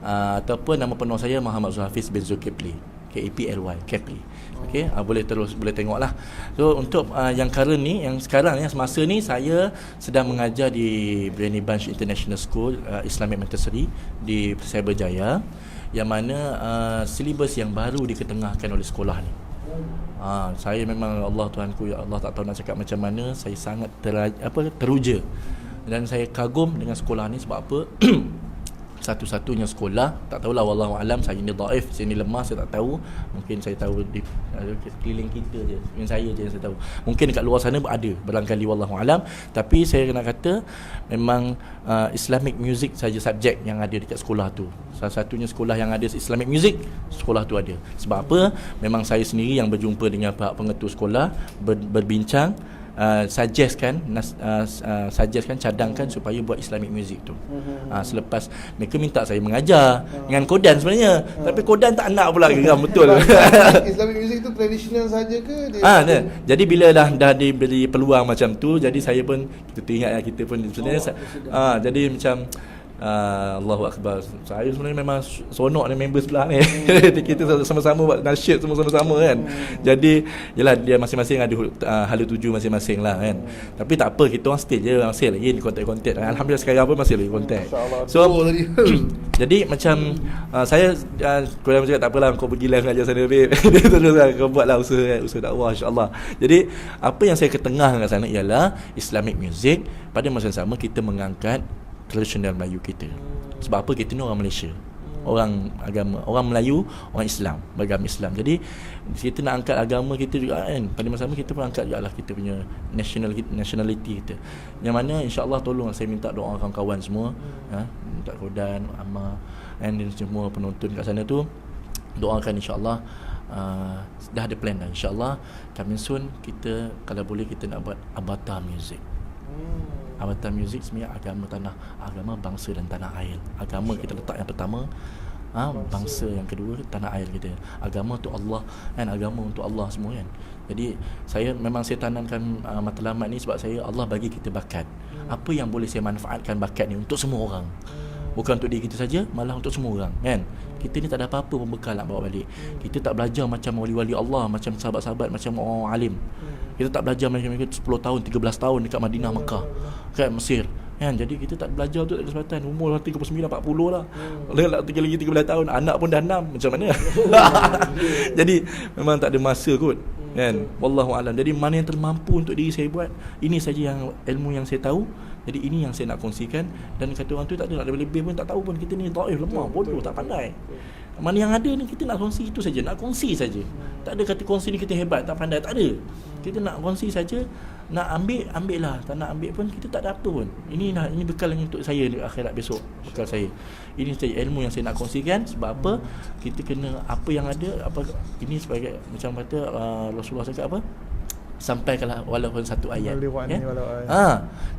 E: Ataupun nama penuh saya Muhammad Zul Hafiz bin Zulkifli. KAPLY, Keply. Okey, boleh tengoklah. So untuk yang current ni, yang sekarang semasa ni saya sedang mengajar di Brani Bunch International School Islamic Montessori di Cyberjaya, yang mana silibus yang baru diketengahkan oleh sekolah ni. Saya memang Allah Tuhanku, ya Allah, tak tahu nak cakap macam mana, saya sangat teruja dan saya kagum dengan sekolah ni. Sebab apa? Satu-satunya sekolah, tak tahulah, wallahu alam, saya ni dhaif, saya ni lemah, saya tak tahu. Mungkin saya tahu di keliling kita je, dengan saya je yang saya tahu. Mungkin dekat luar sana ada barangkali, wallahu alam. Tapi saya kena kata memang Islamic music saja subjek yang ada dekat sekolah tu. Salah satunya sekolah yang ada Islamic music, sekolah tu ada. Sebab apa? Memang saya sendiri yang berjumpa dengan pihak pengetua sekolah, berbincang, suggestkan cadangkan supaya buat Islamic music tu. Selepas mereka minta saya mengajar dengan Kodan sebenarnya, tapi Kodan tak nak pula geram betul.
B: Islamic music tu tradisional saja ke dia?
E: Jadi bila dah diberi peluang macam tu, jadi saya pun, kita teringat kita pun sebenarnya jadi macam Allahu Akbar. Saya sebenarnya memang sonok dengan member sebelah ni. Kita sama-sama buat nasyid sama-sama kan. Jadi yalah, dia masing-masing ada hala tuju masing-masing lah kan. Tapi tak apa, kita orang stay je, masih lagi kontak-kontak. Alhamdulillah sekarang pun masih lagi kontak. So jadi macam saya korang cakap tak apalah, kau pergi live mengajar sana babe. Dia teruslah kau buatlah usaha dakwah insya-Allah. Jadi apa yang saya ketengahkan kat sana ialah Islamic music, pada masa yang sama kita mengangkat tradisional Melayu kita. Sebab apa? Kita ni orang Malaysia, orang agama, orang Melayu, orang Islam, beragama Islam. Jadi kita nak angkat agama kita juga kan. Pada masa sama kita pun angkat juga lah kita punya nationality kita. Yang mana insya-Allah tolong saya minta doa kawan-kawan semua, minta Kodan, Amma dan semua penonton kat sana tu, doakan insya-Allah. Dah ada plan dah insya-Allah. Coming soon kita, kalau boleh kita nak buat Avatar Music. Avatar Music sebenarnya agama bangsa dan tanah air. Agama kita letak yang pertama, bangsa yang kedua, tanah air kita. Agama untuk Allah kan, agama untuk Allah semua kan. Jadi saya tanamkan matlamat ni sebab Allah bagi kita bakat. Apa yang boleh saya manfaatkan bakat ni untuk semua orang. Bukan untuk diri kita saja, malah untuk semua orang kan. Kita ni tak ada apa-apa pun bekal nak bawa balik. Kita tak belajar macam wali-wali Allah, macam sahabat-sahabat, macam orang alim. Kita tak belajar macam mereka 10 tahun, 13 tahun dekat Madinah, Mekah, kat Mesir kan. Jadi kita tak belajar tu, tak ada kesempatan. Umur 39, 40 lah. Lagi 13 tahun, anak pun dah 6. Macam mana? Jadi memang tak ada masa kot kan. Wallahu alam. Jadi mana yang termampu untuk diri saya buat, ini saja yang ilmu yang saya tahu. Jadi ini yang saya nak kongsikan. Dan kata orang tu tak ada nak lebih pun, tak tahu pun. Kita ni dhaif, lemah, bodoh, tak pandai. Mana yang ada ni kita nak kongsi itu saja, nak kongsi saja. Tak ada kata kongsi ni kita hebat, tak pandai, tak ada. Kita nak kongsi saja, nak ambil lah, tak nak ambil pun kita tak ada apa pun. Ini bekal untuk saya di akhirat besok, bekal saya. Ini saja ilmu yang saya nak kongsikan. Sebab apa? Kita kena apa yang ada, ini sebagai macam kata Rasulullah cakap apa? Sampaikanlah walaupun satu ayat kan?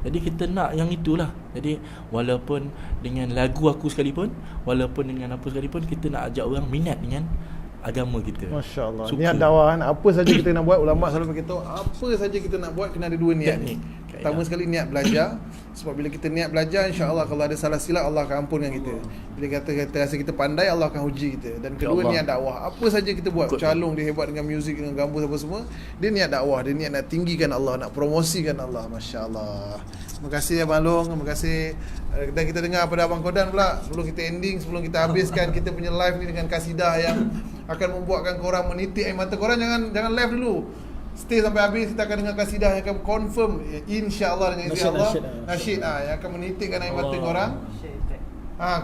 E: Jadi kita nak yang itulah. Jadi walaupun dengan lagu aku sekalipun, walaupun dengan apa sekalipun, kita nak ajak orang minat dengan agama kita.
B: Masya-Allah. Niat dakwah kan, apa saja kita nak buat, ulama selalu beritahu, apa saja kita nak buat kena ada dua niat ni. Pertama sekali niat belajar. Sebab bila kita niat belajar, insya-Allah kalau ada salah silap, Allah akan ampunkan kita. Bila kita rasa kita pandai, Allah akan uji kita. Dan kedua, niat dakwah. Apa saja kita buat, calung dia hebat dengan muzik, dengan gambar apa semua, dia niat dakwah, dia niat nak tinggikan Allah, nak promosikan Allah. Masya-Allah. Terima kasih Abang Long, terima kasih. Dan kita dengar pada Abang Kodan pula, sebelum kita ending, sebelum kita habiskan kita punya live ni dengan kasidah yang akan membuatkan korang menitik air mata. Korang jangan live dulu, stay sampai habis. Kita akan dengar kasidah yang akan confirm, insya-Allah, dengan izin Allah, nasyid yang akan menitikkan air mata korang.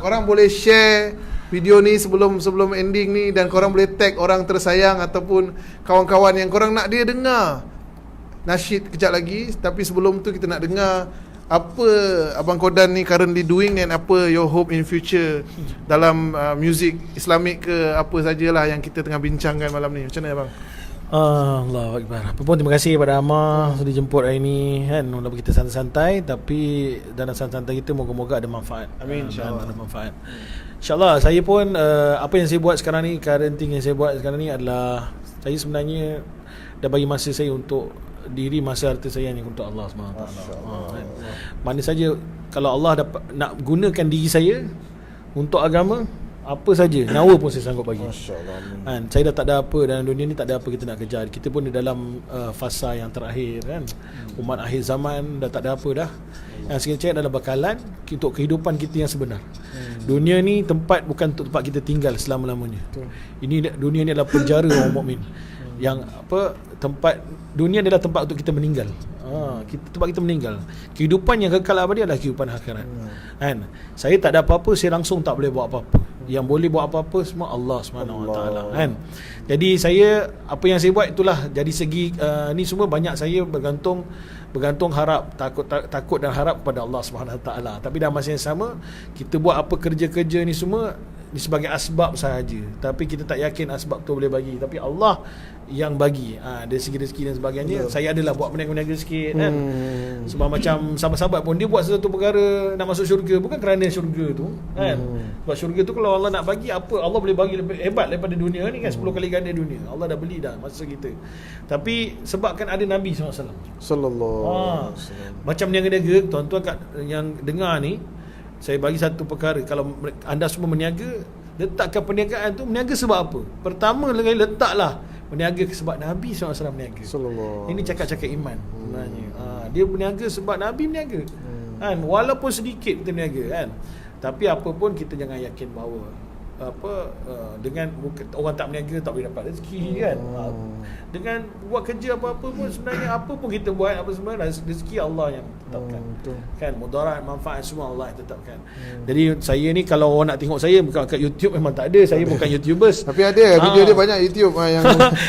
B: Korang boleh share video ni sebelum ending ni, dan korang boleh tag orang tersayang ataupun kawan-kawan yang korang nak dia dengar nasyid kejap lagi. Tapi sebelum tu kita nak dengar apa Abang Kodan ni currently doing, dan apa your hope in future dalam music Islamic ke apa sajalah yang kita tengah bincangkan malam ni. Macam mana Abang?
D: Allahu Akbar. Apa pun terima kasih kepada Amma sudah dijemput hari ni kan. Walaupun kita santai-santai, tapi dalam santai kita moga-moga ada manfaat.
B: Amin, insya-Allah.
D: Ada manfaat. InsyaAllah. Saya pun apa yang saya buat sekarang ni, current thing yang saya buat sekarang ni adalah, saya sebenarnya dah bagi masa saya untuk diri, masa harta saya ni untuk Allah SWT. Kan? Mana saja kalau Allah dapat nak gunakan diri saya untuk agama, Apa saja, nyawa pun saya sanggup bagi.
G: Masya-Allah.
D: Kan, saya dah tak ada apa dalam dunia ni, tak ada apa kita nak kejar. Kita pun di dalam fasa yang terakhir kan. Umat akhir zaman dah tak ada apa dah. Yang saya cakap adalah bekalan untuk kehidupan kita yang sebenar. Dunia ni tempat bukan untuk tempat kita tinggal selama-lamanya. Ini dunia ni adalah penjara orang mukmin. Yang apa, tempat dunia adalah tempat untuk kita meninggal. Tempat kita meninggal. Kehidupan yang kekal abadi adalah kehidupan akhirat. Kan? Saya tak ada apa-apa, saya langsung tak boleh buat apa-apa. Yang boleh buat apa-apa semua Allah Subhanahu Wa Taala, kan. Jadi saya, apa yang saya buat itulah. Jadi segi ni semua banyak saya bergantung harap, takut dan harap kepada Allah Subhanahu Wa Taala. Tapi dalam masa yang sama, kita buat apa kerja-kerja ni semua ni sebagai asbab sahaja. Tapi kita tak yakin asbab tu boleh bagi, tapi Allah yang bagi. Dari segi rezeki dan sebagainya, saya adalah buat berniaga sikit kan. Sebab macam sahabat-sahabat pun dia buat sesuatu perkara nak masuk syurga bukan kerana syurga tu kan. Sebab syurga tu kalau Allah nak bagi apa, Allah boleh bagi lebih hebat daripada dunia ni kan, 10 kali ganda dunia. Allah dah beli dah masa kita. Tapi sebabkan ada Nabi SAW
G: Sallallahu.
D: macam niaga-niaga, tuan-tuan yang dengar ni, saya bagi satu perkara. Kalau anda semua berniaga, letakkan perniagaan tu berniaga sebab apa? Pertama lagi, letaklah berniaga sebab Nabi SAW berniaga.
G: Sallallahu.
D: Ini cakap-cakap iman sebenarnya. Dia berniaga sebab Nabi berniaga. Kan, walaupun sedikit kita berniaga kan. Tapi apa pun kita jangan yakin bahawa dengan orang tak berniaga tak boleh dapat rezeki kan. Dengan buat kerja apa-apa pun sebenarnya, apa pun kita buat apa semua, rezeki Allah yang tetapkan. Kan, mudarat, manfaat semua Allah yang tetapkan. Jadi saya ni kalau orang nak tengok saya bukan kat YouTube, memang tak ada. Saya bukan YouTubers.
G: Tapi ada video dia banyak YouTube yang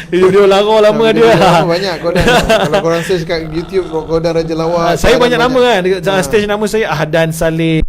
D: video lara lama
G: video
D: dia.
G: lama banyak Kodan. Kalau korang search kat YouTube Kodan Raja Lawak.
D: Saya banyak nama kan dekat stage, nama saya Ahdan Saleh.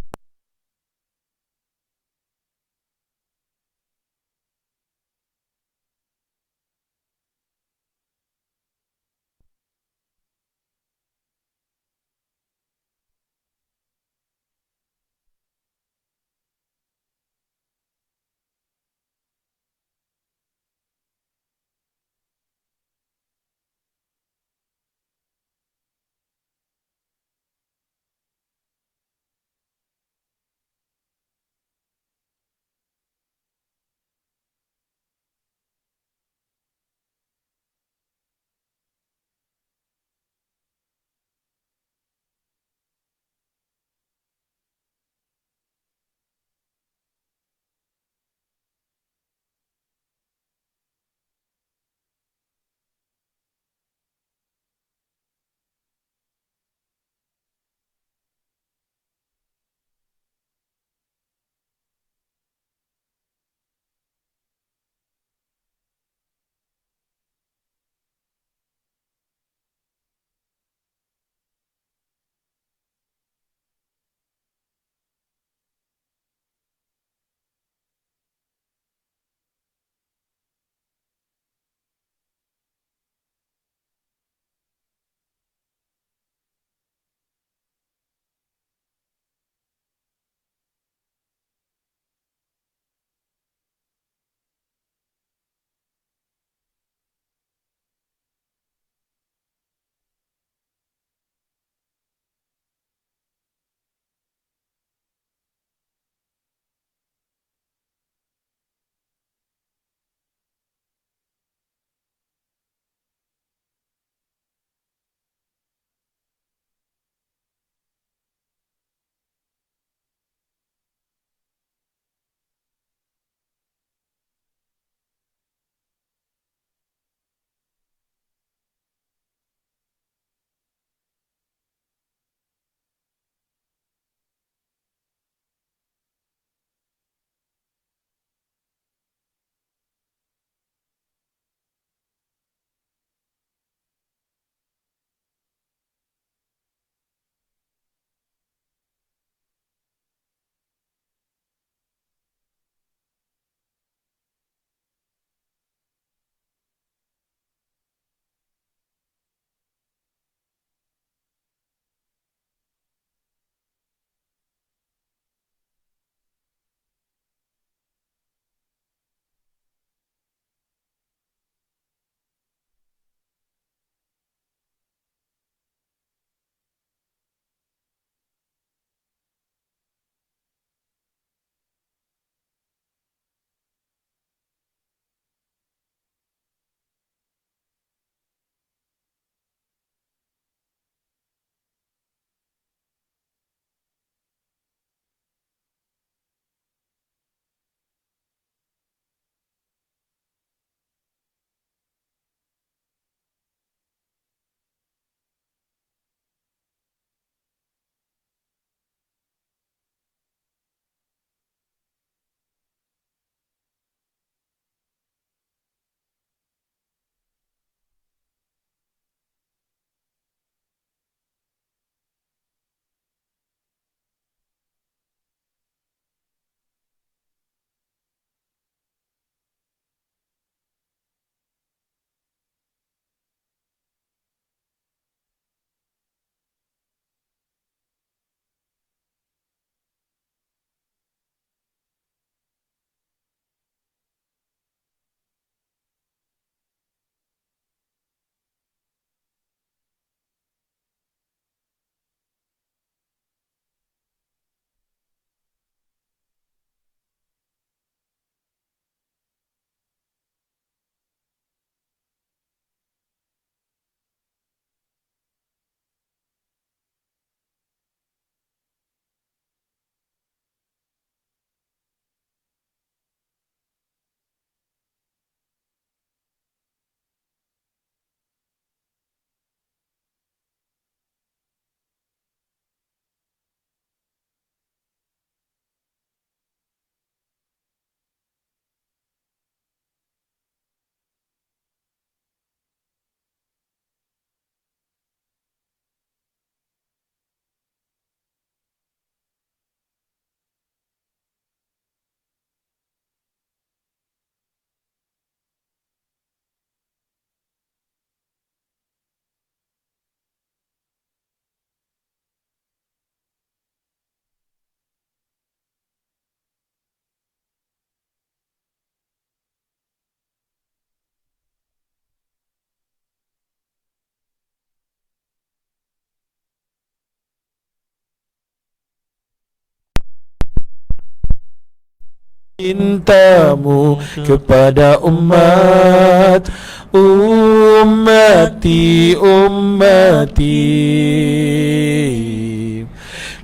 D: cintamu kepada umat, ummati,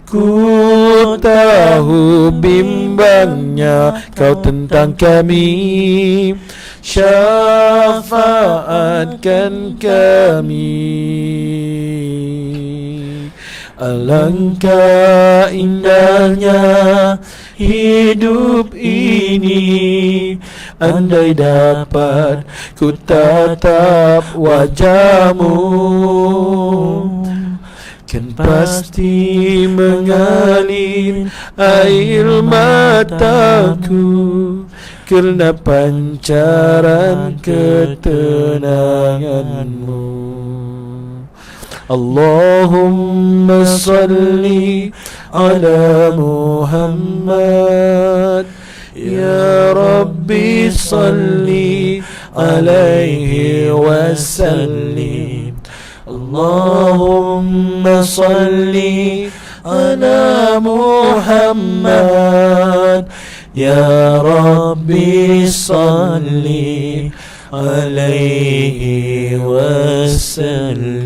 D: ku tahu bimbangnya kau tentang kami, syafaatkan kami. Alangkah indahnya hidup ini, andai dapat ku tatap wajahmu, kan pasti mengalir air mataku kerana pancaran ketenanganmu. Allahumma salli ala Muhammad, ya Rabbi salli alaihi wasallim. Allahumma salli ala Muhammad, ya Rabbi salli alaihi wasallim.